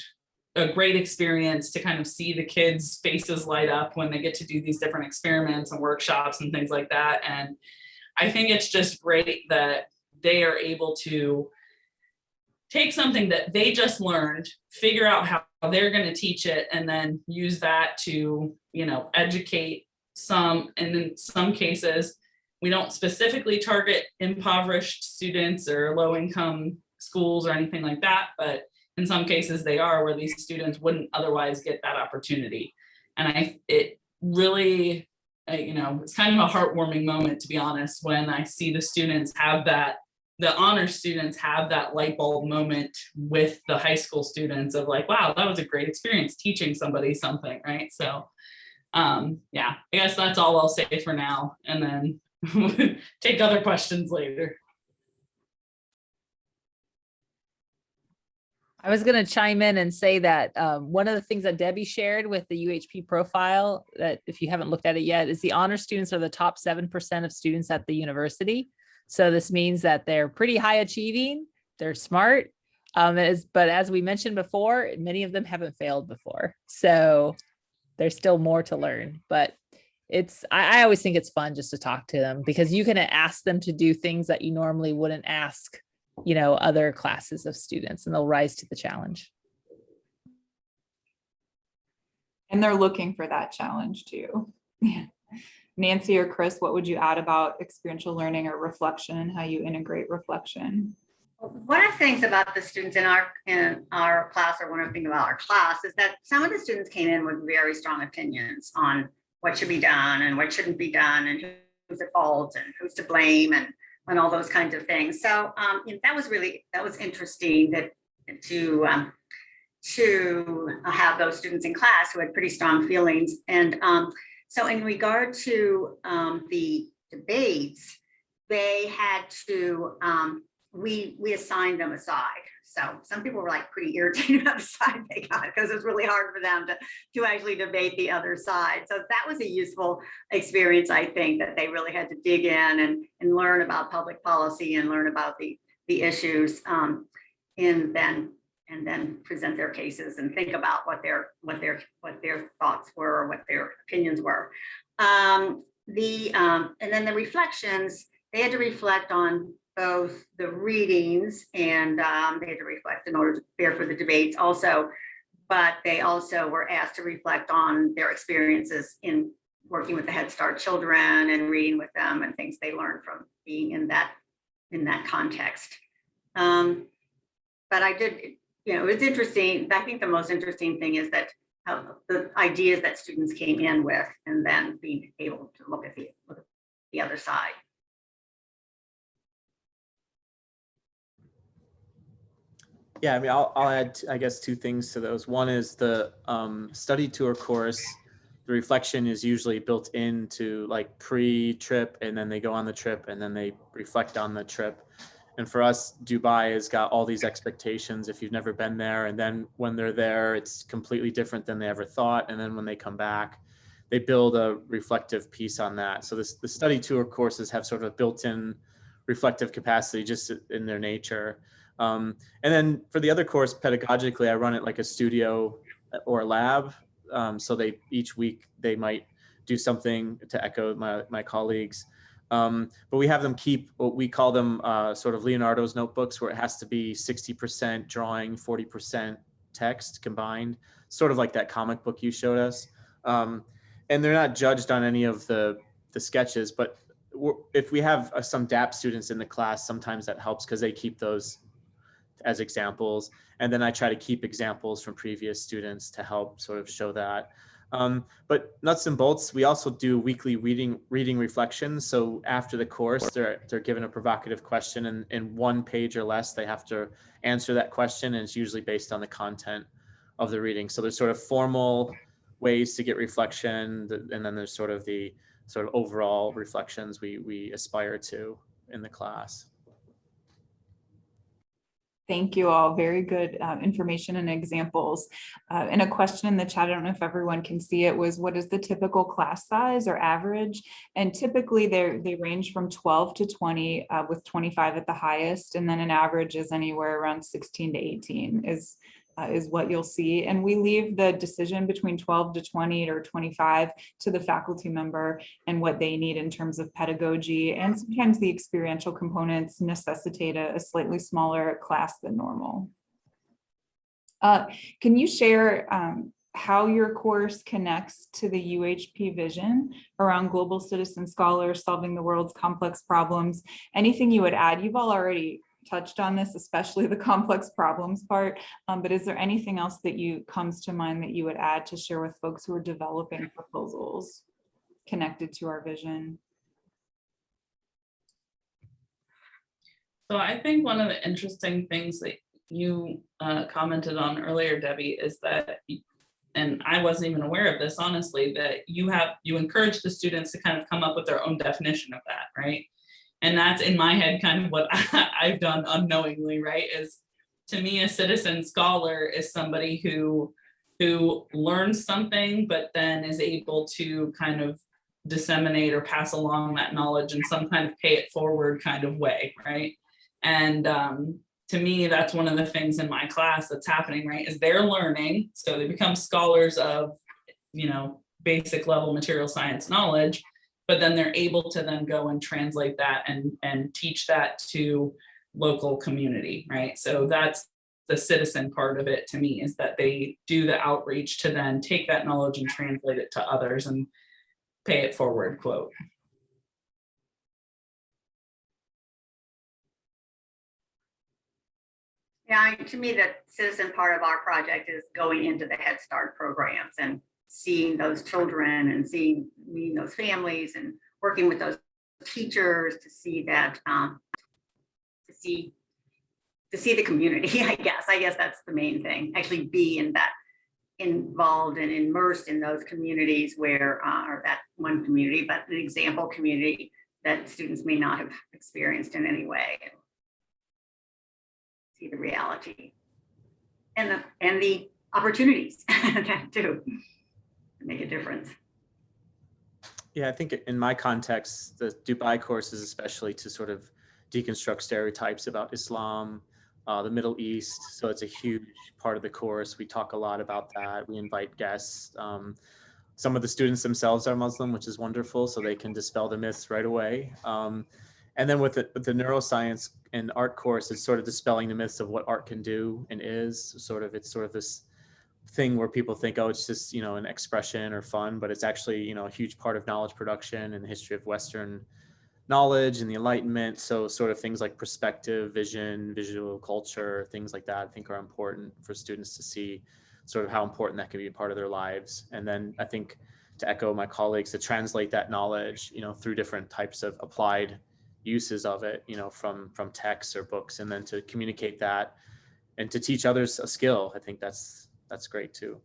a great experience to kind of see the kids' faces light up when they get to do these different experiments and workshops and things like that. And I think it's just great that they are able to take something that they just learned, figure out how they're going to teach it, and then use that to, educate some. And in some cases, we don't specifically target impoverished students or low-income schools or anything like that, but in some cases they are, where these students wouldn't otherwise get that opportunity. And it really, it's kind of a heartwarming moment, to be honest, when I see the students have that the honor students have that light bulb moment with the high school students of like, wow, that was a great experience teaching somebody something, right? So yeah, I guess that's all I'll say for now, and then take other questions later. I was going to chime in and say that one of the things that Debbie shared with the UHP profile, that if you haven't looked at it yet, is the honor students are the top 7% of students at the university. So this means that they're pretty high achieving, they're smart. But as we mentioned before, many of them haven't failed before. So there's still more to learn. But I always think it's fun just to talk to them, because you can ask them to do things that you normally wouldn't ask, other classes of students, and they'll rise to the challenge. And they're looking for that challenge too. Nancy or Chris, what would you add about experiential learning or reflection and how you integrate reflection? One of the things about the students in our class, or one of the things about our class, is that some of the students came in with very strong opinions on what should be done and what shouldn't be done, and who's at fault and who's to blame, and all those kinds of things. So that was interesting to have those students in class who had pretty strong feelings. And so in regard to the debates, they had to, we assigned them a side. So some people were like pretty irritated about the side they got, because it was really hard for them to actually debate the other side. So that was a useful experience, I think, that they really had to dig in and learn about public policy and learn about the issues, and then present their cases and think about what their thoughts were, or what their opinions were. And then the reflections, they had to reflect on both the readings, and they had to reflect in order to prepare for the debates also, but they also were asked to reflect on their experiences in working with the Head Start children and reading with them and things they learned from being in that context. But I did, it was interesting. I think the most interesting thing is that the ideas that students came in with, and then being able to look at the other side. Yeah, I mean, I'll add, I guess, two things to those. One is the study tour course. The reflection is usually built into like pre-trip, and then they go on the trip, and then they reflect on the trip. And for us, Dubai has got all these expectations if you've never been there. And then when they're there, it's completely different than they ever thought. And then when they come back, they build a reflective piece on that. So the study tour courses have sort of a built-in reflective capacity just in their nature. And then for the other course, pedagogically, I run it like a studio or a lab. So each week they might do something, to echo my colleagues. But we have them keep what we call them sort of Leonardo's notebooks, where it has to be 60% drawing, 40% text combined, sort of like that comic book you showed us. And they're not judged on any of the sketches, but if we have some DAP students in the class, sometimes that helps, because they keep those as examples. And then I try to keep examples from previous students to help sort of show that. But nuts and bolts, we also do weekly reading reflections. So after the course, they're given a provocative question, and in 1 page or less, they have to answer that question. And it's usually based on the content of the reading. So there's sort of formal ways to get reflection. And then there's sort of the overall reflections we aspire to in the class. Thank you all. Very good information and examples. And a question in the chat, I don't know if everyone can see it, was what is the typical class size or average? And typically they range from 12 to 20 with 25 at the highest. And then an average is anywhere around 16 to 18 is what you'll see. And we leave the decision between 12 to 20 or 25 to the faculty member and what they need in terms of pedagogy. And sometimes the experiential components necessitate a slightly smaller class than normal. Can you share how your course connects to the UHP vision around global citizen scholars solving the world's complex problems? Anything you would add? You've all already touched on this, especially the complex problems part, but is there anything else that comes to mind that you would add to share with folks who are developing proposals connected to our vision? So I think one of the interesting things that you commented on earlier, Debbie, is that, and I wasn't even aware of this, honestly, that you encourage the students to kind of come up with their own definition of that, right? And that's in my head kind of what I've done unknowingly, right? Is, to me, a citizen scholar is somebody who learns something, but then is able to kind of disseminate or pass along that knowledge in some kind of pay it forward kind of way, right? And to me, that's one of the things in my class that's happening, right? Is they're learning, so they become scholars of, basic level material science knowledge, but then they're able to then go and translate that and teach that to local community, right? So that's the citizen part of it to me, is that they do the outreach to then take that knowledge and translate it to others and pay it forward, quote. Yeah, to me, the citizen part of our project is going into the Head Start programs and seeing those children and meeting those families and working with those teachers to see that, to see the community, I guess that's the main thing, actually be involved and immersed in those communities where, or that one community, but an example community that students may not have experienced in any way. See the reality and the opportunities to make a difference. Yeah, I think in my context, the Dubai course is especially to sort of deconstruct stereotypes about Islam, the Middle East. So it's a huge part of the course. We talk a lot about that. We invite guests. Some of the students themselves are Muslim, which is wonderful, so they can dispel the myths right away. And then with the neuroscience and art course, it's sort of dispelling the myths of what art can do and is. It's sort of this thing where people think, oh, it's just, an expression or fun, but it's actually, a huge part of knowledge production and the history of Western knowledge and the Enlightenment. So sort of things like perspective, vision, visual culture, things like that, I think are important for students to see sort of how important that can be a part of their lives. And then I think, to echo my colleagues, to translate that knowledge, through different types of applied uses of it, from texts or books, and then to communicate that and to teach others a skill. I think that's great too.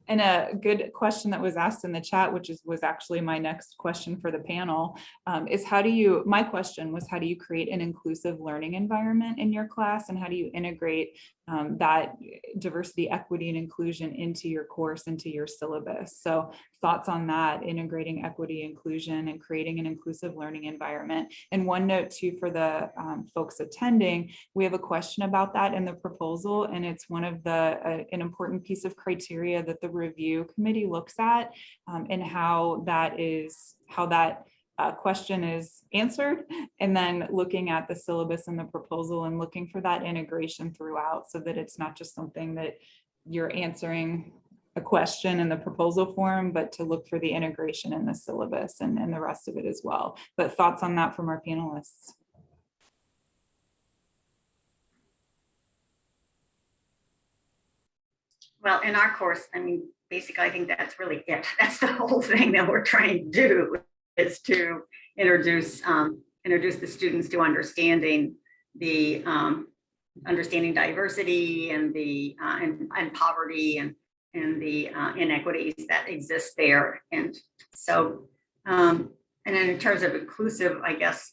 And a good question that was asked in the chat, which was actually my next question for the panel, is my question was, how do you create an inclusive learning environment in your class, and how do you integrate that diversity, equity, and inclusion into your course, into your syllabus? So thoughts on that, integrating equity, inclusion, and creating an inclusive learning environment. And one note too, for the folks attending, we have a question about that in the proposal, and it's one of an important piece of criteria that the review committee looks at, and how that question is answered, and then looking at the syllabus and the proposal and looking for that integration throughout, so that it's not just something that you're answering a question in the proposal form, but to look for the integration in the syllabus and the rest of it as well. But thoughts on that from our panelists? Well, in our course, basically, I think that's really it. That's the whole thing that we're trying to do, is to introduce the students to understanding diversity and and poverty and the inequities that exist there. And so, and then in terms of inclusive, I guess,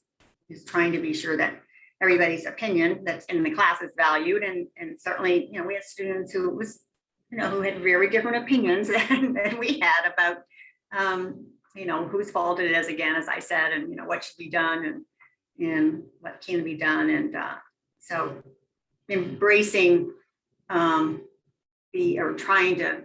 is trying to be sure that everybody's opinion that's in the class is valued. And certainly, we had students who had very different opinions than we had about, whose fault it is, again, as I said, and, what should be done and what can be done. And so embracing trying to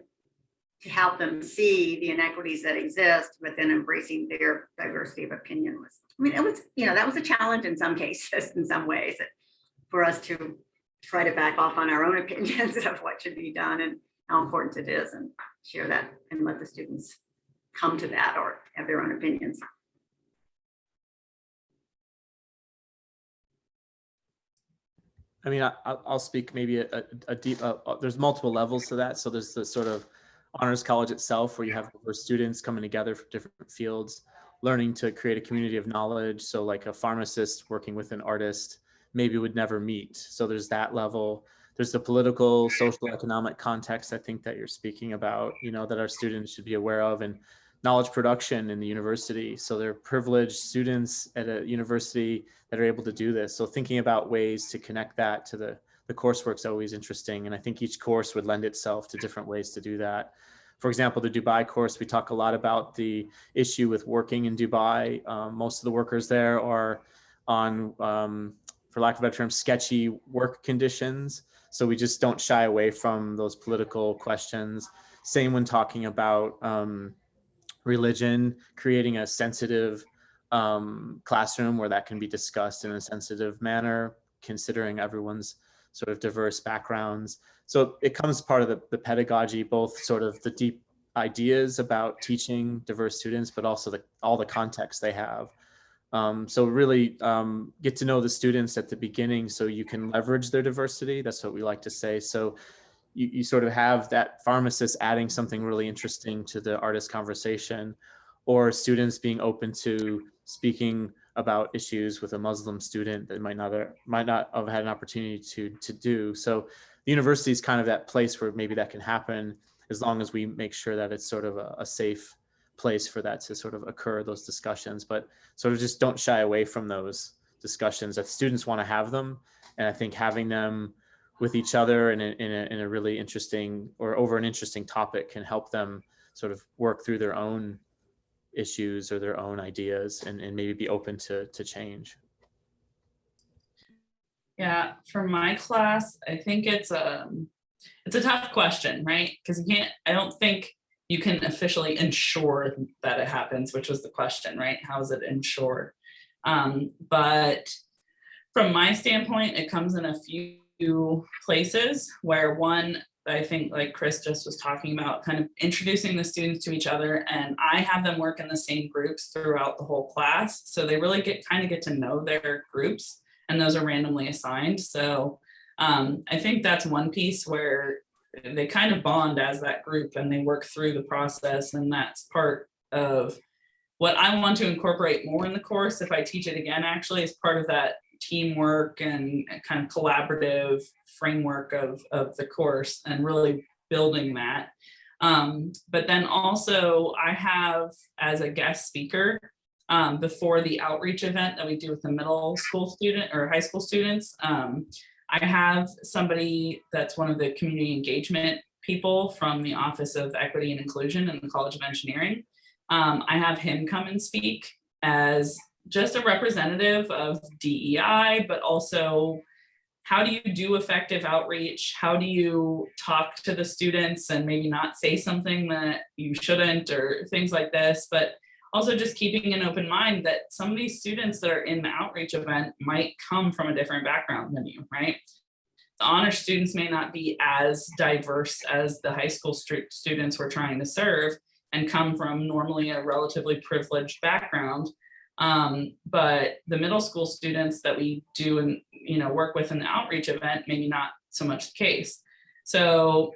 help them see the inequities that exist, but then embracing their diversity of opinion that was a challenge in some cases, in some ways, for us to try to back off on our own opinions of what should be done and how important it is, and share that and let the students come to that or have their own opinions. I'll speak maybe a deep, there's multiple levels to that. So there's the sort of honors college itself, where you have diverse students coming together from different fields, learning to create a community of knowledge. So like a pharmacist working with an artist maybe would never meet. So there's that level. There's the political, social, economic context, I think, that you're speaking about, you know, that our students should be aware of, and knowledge production in the university. So they're privileged students at a university that are able to do this. So thinking about ways to connect that to the coursework's always interesting. And I think each course would lend itself to different ways to do that. For example, the Dubai course, we talk a lot about the issue with working in Dubai. Most of the workers there are on, for lack of a better term, sketchy work conditions. So we just don't shy away from those political questions. Same when talking about religion, creating a sensitive classroom where that can be discussed in a sensitive manner, considering everyone's sort of diverse backgrounds. So it comes part of the pedagogy, both sort of the deep ideas about teaching diverse students, but also all the context they have. So really get to know the students at the beginning so you can leverage their diversity. That's what we like to say. So you sort of have that pharmacist adding something really interesting to the artist conversation, or students being open to speaking about issues with a Muslim student that might not have had an opportunity to do. So the university is kind of that place where maybe that can happen, as long as we make sure that it's sort of a safe place for that to sort of occur, those discussions. But sort of just don't shy away from those discussions if students want to have them. And I think having them with each other in a really interesting, or over an interesting topic, can help them sort of work through their own issues or their own ideas, and maybe be open to change. Yeah, for my class, I think it's a tough question, right? Because I don't think you can officially ensure that it happens, which was the question, right? How is it ensured? But from my standpoint, it comes in a few places, where one, I think, like Chris just was talking about, kind of introducing the students to each other, and I have them work in the same groups throughout the whole class. So they really get to know their groups, and those are randomly assigned. So I think that's one piece where they kind of bond as that group and they work through the process. And that's part of what I want to incorporate more in the course, if I teach it again, actually, is part of that teamwork and kind of collaborative framework of the course, and really building that. But then also I have, as a guest speaker, before the outreach event that we do with the middle school student or high school students, I have somebody that's one of the community engagement people from the Office of Equity and Inclusion in the College of Engineering. I have him come and speak as just a representative of DEI, but also, how do you do effective outreach? How do you talk to the students and maybe not say something that you shouldn't, or things like this, but also just keeping an open mind that some of these students that are in the outreach event might come from a different background than you, right? The honor students may not be as diverse as the high school students we're trying to serve, and come from normally a relatively privileged background. But the middle school students that we do and work with in the outreach event, maybe not so much the case. So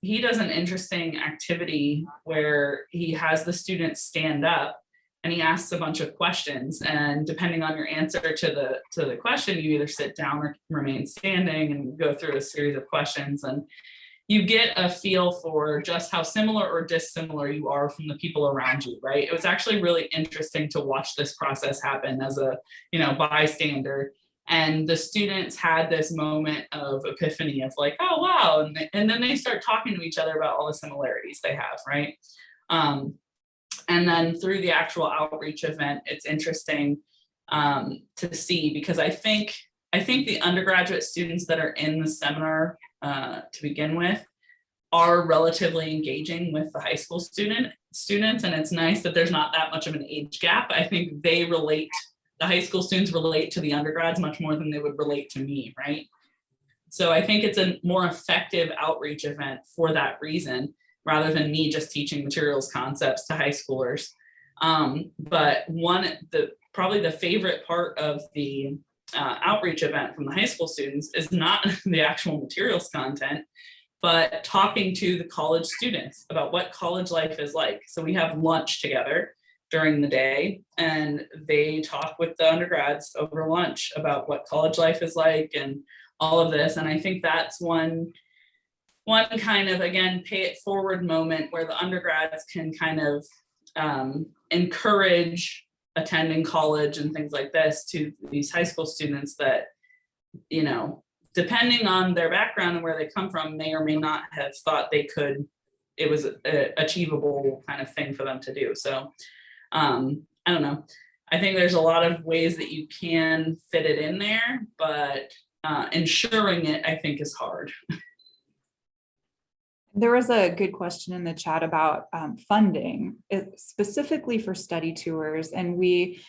he does an interesting activity where he has the students stand up and he asks a bunch of questions, and depending on your answer to the question, you either sit down or remain standing, and go through a series of questions, and you get a feel for just how similar or dissimilar you are from the people around you, right? It was actually really interesting to watch this process happen as a bystander. And the students had this moment of epiphany of like, oh, wow. And then they start talking to each other about all the similarities they have, right? And then through the actual outreach event, it's interesting to see, because I think the undergraduate students that are in the seminar to begin with are relatively engaging with the high school students. And it's nice that there's not that much of an age gap. I think the high school students relate to the undergrads much more than they would relate to me, right? So I think it's a more effective outreach event for that reason, rather than me just teaching materials concepts to high schoolers. But probably the favorite part of the outreach event from the high school students is not the actual materials content, but talking to the college students about what college life is like. So we have lunch together, during the day, and they talk with the undergrads over lunch about what college life is like and all of this. And I think that's one kind of, again, pay it forward moment where the undergrads can kind of encourage attending college and things like this to these high school students that, you know, depending on their background and where they come from, may or may not have thought they could, it was a achievable kind of thing for them to do. So I don't know. I think there's a lot of ways that you can fit it in there, but ensuring it, I think, is hard. There was a good question in the chat about funding, specifically for study tours, and we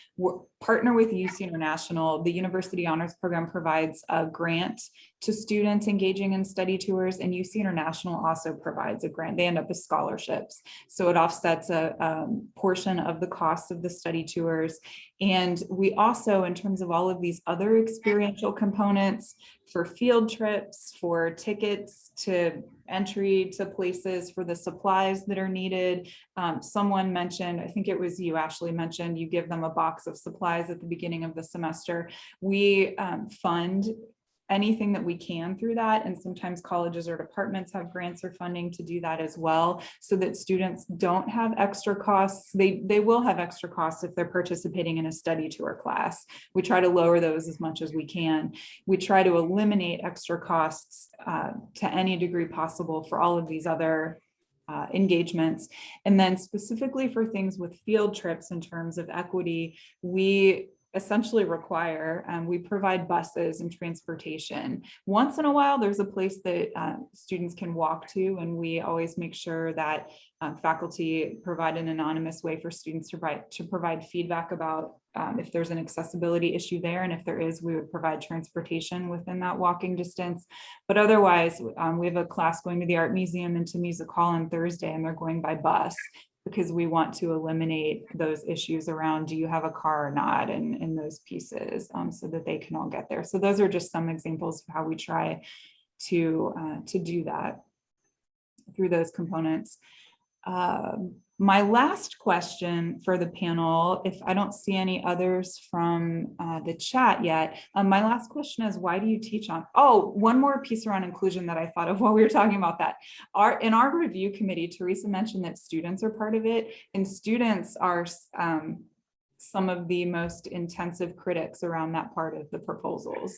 partner with UC International. The University Honors Program provides a grant to students engaging in study tours, and UC International also provides a grant. They end up with scholarships, so it offsets a portion of the cost of the study tours. And we also, in terms of all of these other experiential components, for field trips, for tickets to entry to places, for the supplies that are needed. Someone mentioned, I think it was you, Ashley, mentioned you give them a box of supplies at the beginning of the semester. We fund anything that we can through that. And sometimes colleges or departments have grants or funding to do that as well, so that students don't have extra costs. They will have extra costs if they're participating in a study tour class. We try to lower those as much as we can. We try to eliminate extra costs to any degree possible for all of these other engagements. And then specifically for things with field trips in terms of equity, we essentially require, we provide buses and transportation. Once in a while, there's a place that students can walk to, and we always make sure that faculty provide an anonymous way for students to provide feedback about if there's an accessibility issue there, and if there is, we would provide transportation within that walking distance. But otherwise, we have a class going to the Art Museum and to Music Hall on Thursday, and they're going by bus, because we want to eliminate those issues around, do you have a car or not, and those pieces, so that they can all get there. So those are just some examples of how we try to do that through those components. My last question for the panel, if I don't see any others from the chat yet, my last question is, why do you teach on, one more piece around inclusion that I thought of while we were talking about that. In our review committee, Teresa mentioned that students are part of it, and students are some of the most intensive critics around that part of the proposals.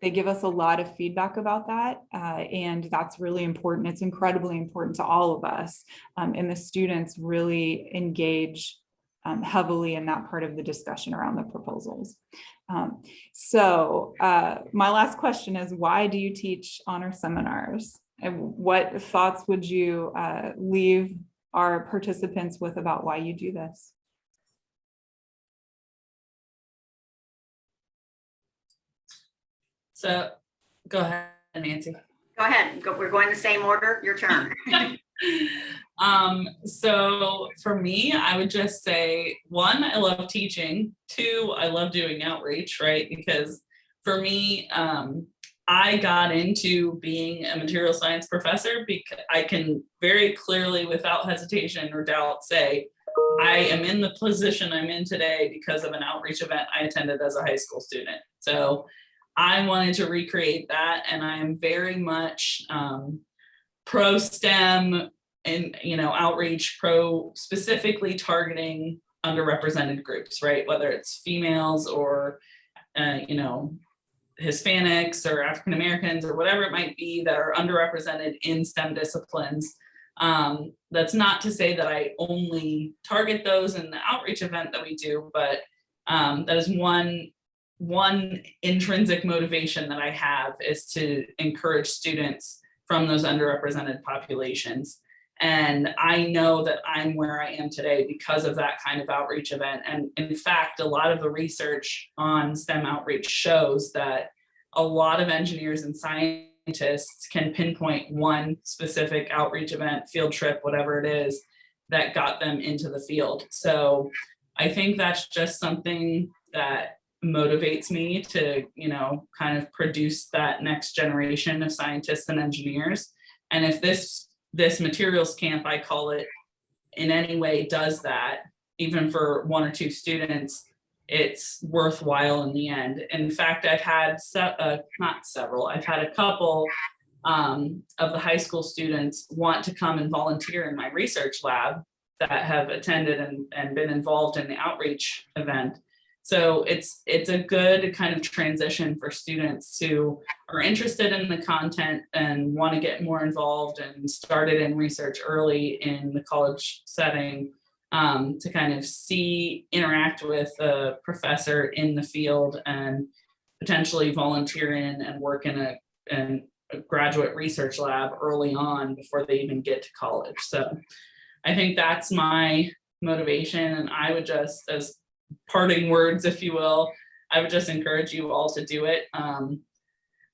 They give us a lot of feedback about that, and that's really important. It's incredibly important to all of us, and the students really engage heavily in that part of the discussion around the proposals. So my last question is, why do you teach honor seminars? And what thoughts would you leave our participants with about why you do this? So go ahead, Nancy. Go ahead. We're going the same order. Your turn. So for me, I would just say, one, I love teaching. Two, I love doing outreach, right? Because for me, I got into being a material science professor because I can very clearly, without hesitation or doubt, say I am in the position I'm in today because of an outreach event I attended as a high school student. So I wanted to recreate that, and I am very much pro STEM and, outreach, pro specifically targeting underrepresented groups, right? Whether it's females or, Hispanics or African Americans or whatever it might be that are underrepresented in STEM disciplines. That's not to say that I only target those in the outreach event that we do, but that is one intrinsic motivation that I have, is to encourage students from those underrepresented populations. And I know that I'm where I am today because of that kind of outreach event. And in fact, a lot of the research on STEM outreach shows that a lot of engineers and scientists can pinpoint one specific outreach event, field trip, whatever it is, that got them into the field. So I think that's just something that motivates me to, kind of produce that next generation of scientists and engineers. And if this materials camp, I call it, in any way does that, even for one or two students, it's worthwhile in the end. In fact, I've had not several, I've had a couple of the high school students want to come and volunteer in my research lab that have attended and been involved in the outreach event. So it's a good kind of transition for students who are interested in the content and want to get more involved and started in research early in the college setting, to kind of interact with a professor in the field and potentially volunteer in and work in a graduate research lab early on before they even get to college. So I think that's my motivation. And I would just, as parting words, if you will, I would just encourage you all to do it. I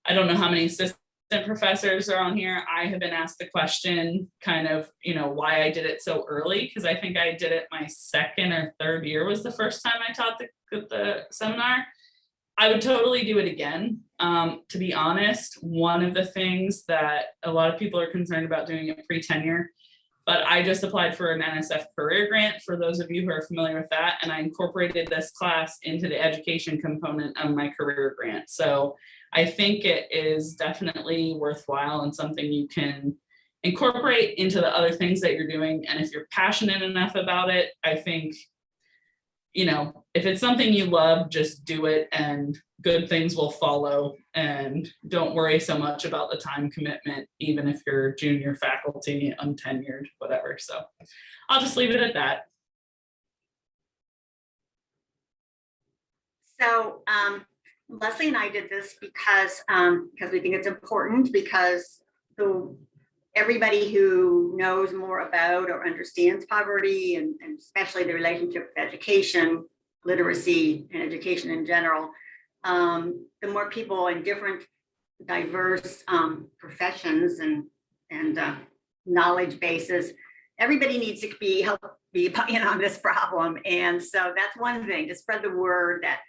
don't know how many assistant professors are on here. I have been asked the question kind of, why I did it so early, because I think I did it my second or third year was the first time I taught the seminar. I would totally do it again. To be honest, one of the things that a lot of people are concerned about doing it pre-tenure, but I just applied for an NSF career grant for those of you who are familiar with that. And I incorporated this class into the education component of my career grant. So I think it is definitely worthwhile and something you can incorporate into the other things that you're doing. And if you're passionate enough about it, I think, if it's something you love, just do it and good things will follow. And don't worry so much about the time commitment, even if you're junior faculty, untenured, whatever. So I'll just leave it at that. So Leslie and I did this because we think it's important, because everybody who knows more about or understands poverty and especially the relationship with education, literacy, and education in general, the more people in different diverse professions and knowledge bases, everybody needs to be in on this problem. And so that's one thing, to spread the word that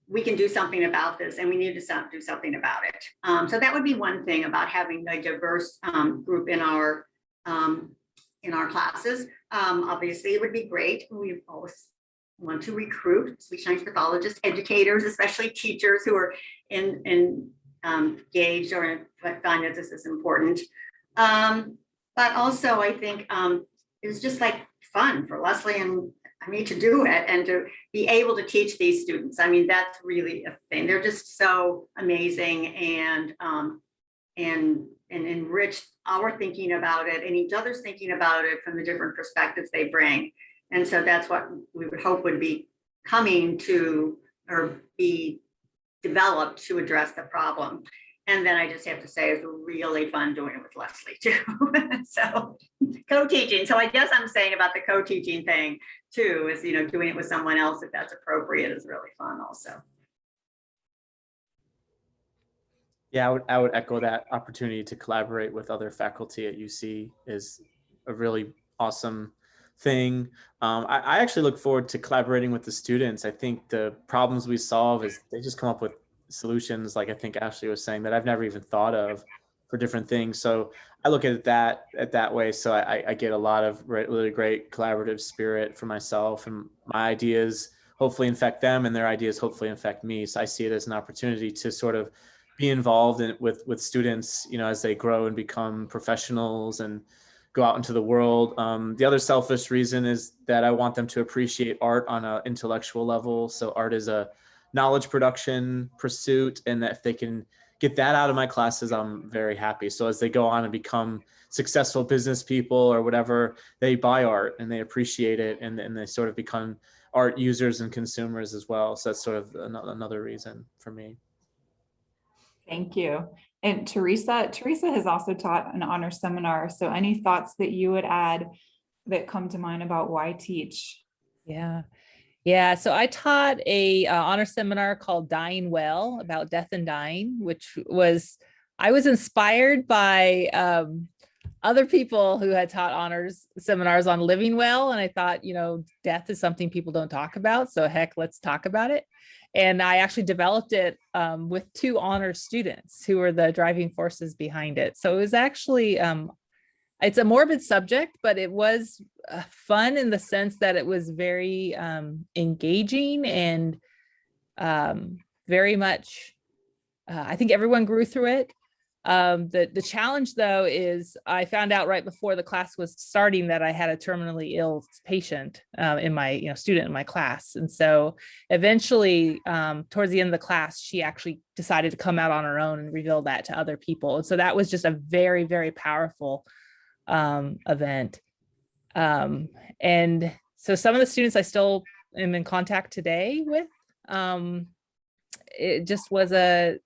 we can do something about this, and we need to do something about it. So that would be one thing about having a diverse group in our classes. Obviously, it would be great. We always want to recruit speech science pathologists, educators, especially teachers who are engaged or find that this is important. But also, I think it's just like fun for Leslie and me to do it and to be able to teach these students. I mean, that's really a thing. They're just so amazing and enrich our thinking about it and each other's thinking about it from the different perspectives they bring. And so that's what we would hope would be coming to or be developed to address the problem. And then I just have to say, it's really fun doing it with Leslie too. So co-teaching. So I guess I'm saying about the co-teaching thing too, is, doing it with someone else, if that's appropriate, is really fun also. Yeah, I would echo that. Opportunity to collaborate with other faculty at UC is a really awesome thing. I actually look forward to collaborating with the students. I think the problems we solve is they just come up with solutions, like I think Ashley was saying, that I've never even thought of for different things. So I look at that way. So I get a lot of really great collaborative spirit for myself, and my ideas hopefully infect them and their ideas hopefully infect me. So I see it as an opportunity to sort of be involved with students, as they grow and become professionals and go out into the world. The other selfish reason is that I want them to appreciate art on an intellectual level. So art is a knowledge production pursuit, and that if they can get that out of my classes, I'm very happy. So as they go on and become successful business people or whatever, they buy art and they appreciate it, and they sort of become art users and consumers as well. So that's sort of another reason for me. Thank you. And Teresa has also taught an honor seminar. So any thoughts that you would add that come to mind about why teach? Yeah. So I taught a honor seminar called Dying Well, about death and dying, I was inspired by other people who had taught honors seminars on living well. And I thought, death is something people don't talk about. So heck, let's talk about it. And I actually developed it with 2 honors students who were the driving forces behind it. So it was actually it's a morbid subject, but it was fun in the sense that it was very engaging and very much, I think everyone grew through it. The challenge though is I found out right before the class was starting that I had a terminally ill patient in my student in my class, and so eventually towards the end of the class she actually decided to come out on her own and reveal that to other people, and so that was just a very, very powerful event. And so some of the students I still am in contact today with. It just was a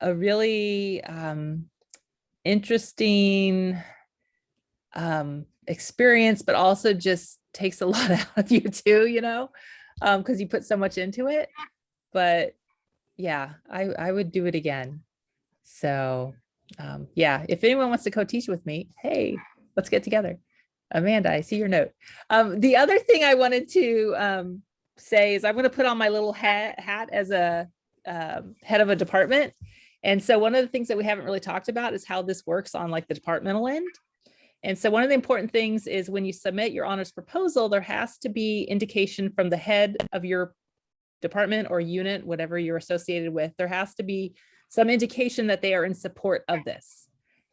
really interesting experience, but also just takes a lot out of you too, because you put so much into it. But yeah, I would do it again. So yeah, if anyone wants to co-teach with me, hey, let's get together. Amanda, I see your note. The other thing I wanted to say is I'm going to put on my little hat as a head of a department. And so one of the things that we haven't really talked about is how this works on like the departmental end. And so one of the important things is when you submit your honors proposal, there has to be indication from the head of your department or unit, whatever you're associated with. There has to be some indication that they are in support of this.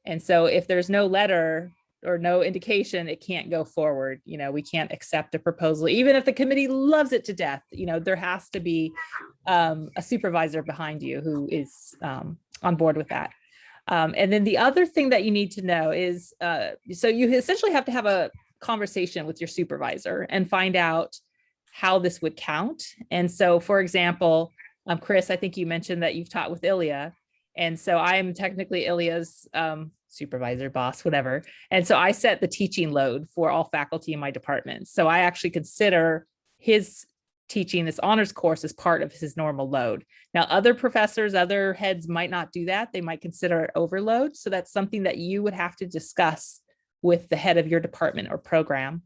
And so if there's no letter or no indication, it can't go forward. We can't accept a proposal, even if the committee loves it to death. There has to be a supervisor behind you who is on board with that. And then the other thing that you need to know is, so you essentially have to have a conversation with your supervisor and find out how this would count. And so, for example, Chris, I think you mentioned that you've taught with Ilya. And so I'm technically Ilya's supervisor, boss, whatever. And so I set the teaching load for all faculty in my department. So I actually consider his teaching this honors course as part of his normal load. Now, other professors, other heads might not do that. They might consider it overload. So that's something that you would have to discuss with the head of your department or program.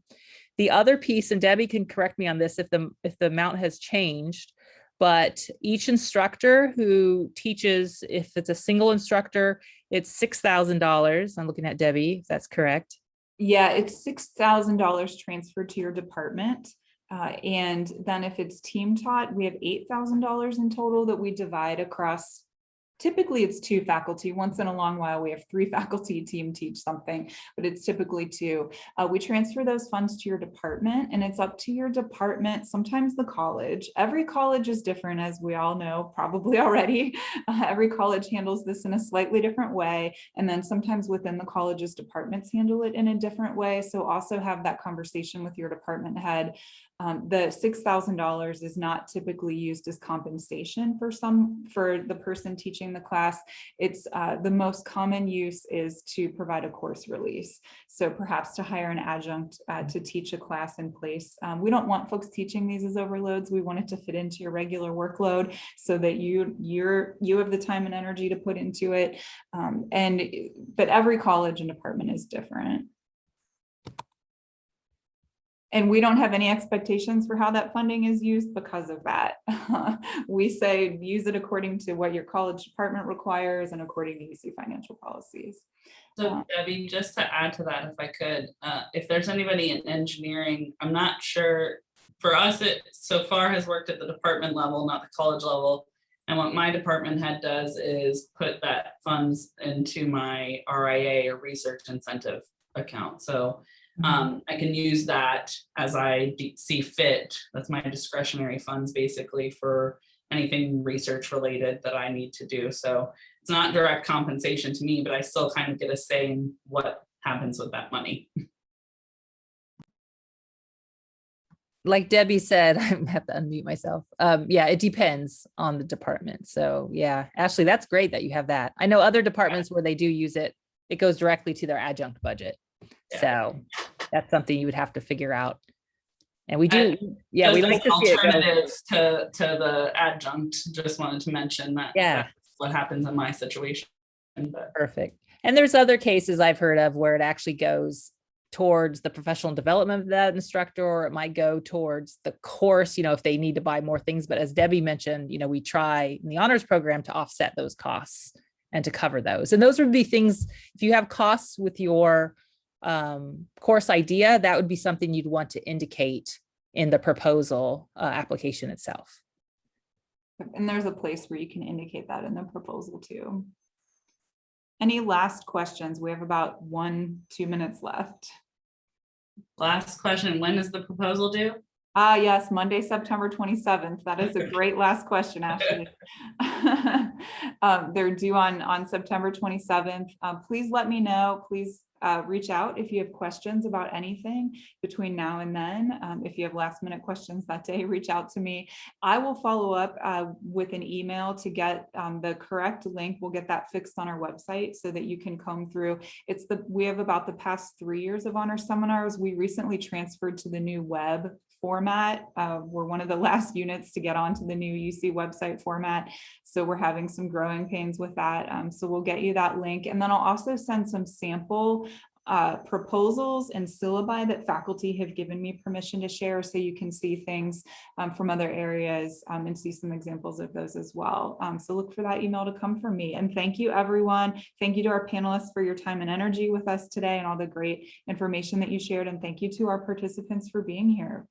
The other piece, and Debbie can correct me on this if the amount has changed, but each instructor who teaches, if it's a single instructor, it's $6,000. I'm looking at Debbie, if that's correct. Yeah, it's $6,000 transferred to your department. And then if it's team taught, we have $8,000 in total that we divide across. Typically it's 2 faculty. Once in a long while, we have 3 faculty team teach something, but it's typically 2. We transfer those funds to your department, and it's up to your department, sometimes the college. Every college is different, as we all know, probably already. Every college handles this in a slightly different way. And then sometimes within the college's departments handle it in a different way. So also have that conversation with your department head. The $6,000 is not typically used as compensation for the person teaching the class. It's the most common use is to provide a course release. So perhaps to hire an adjunct to teach a class in place. We don't want folks teaching these as overloads. We want it to fit into your regular workload so that you have the time and energy to put into it. But every college and department is different. And we don't have any expectations for how that funding is used because of that. We say use it according to what your college department requires and according to UC financial policies. So Debbie, just to add to that, if I could, if there's anybody in engineering, I'm not sure, for us, it so far has worked at the department level, not the college level. And what my department head does is put that funds into my RIA or research incentive account. So I can use that as I see fit. That's my discretionary funds basically for anything research related that I need to do. So it's not direct compensation to me, but I still kind of get a say in what happens with that money. Like Debbie said, I have to unmute myself. Yeah, it depends on the department. So yeah, Ashley, that's great that you have that. I know other departments where they do use it, it goes directly to their adjunct budget. Yeah. So that's something you would have to figure out. And we do, yeah, we Just like as to see it go. alternatives to the adjunct. Just wanted to mention that. Yeah. That's what happens in my situation. But Perfect. And there's other cases I've heard of where it actually goes towards the professional development of that instructor, or it might go towards the course, if they need to buy more things. But as Debbie mentioned, we try in the honors program to offset those costs and to cover those. And those would be things, if you have costs with your course idea, that would be something you'd want to indicate in the proposal application itself. And there's a place where you can indicate that in the proposal too. Any last questions? We have about 1-2 minutes left. Last question, when is the proposal due? Yes, Monday, September 27th. That is a great last question, Ashley. They're due on September 27th. Please let me know. Please reach out if you have questions about anything between now and then. If you have last minute questions that day, reach out to me. I will follow up with an email to get the correct link. We'll get that fixed on our website so that you can comb through. We have about the past 3 years of honor seminars. We recently transferred to the new web format. We're one of the last units to get onto the new UC website format. So we're having some growing pains with that. So we'll get you that link. And then I'll also send some sample proposals and syllabi that faculty have given me permission to share, so you can see things from other areas and see some examples of those as well. So look for that email to come from me. And thank you, everyone. Thank you to our panelists for your time and energy with us today and all the great information that you shared. And thank you to our participants for being here.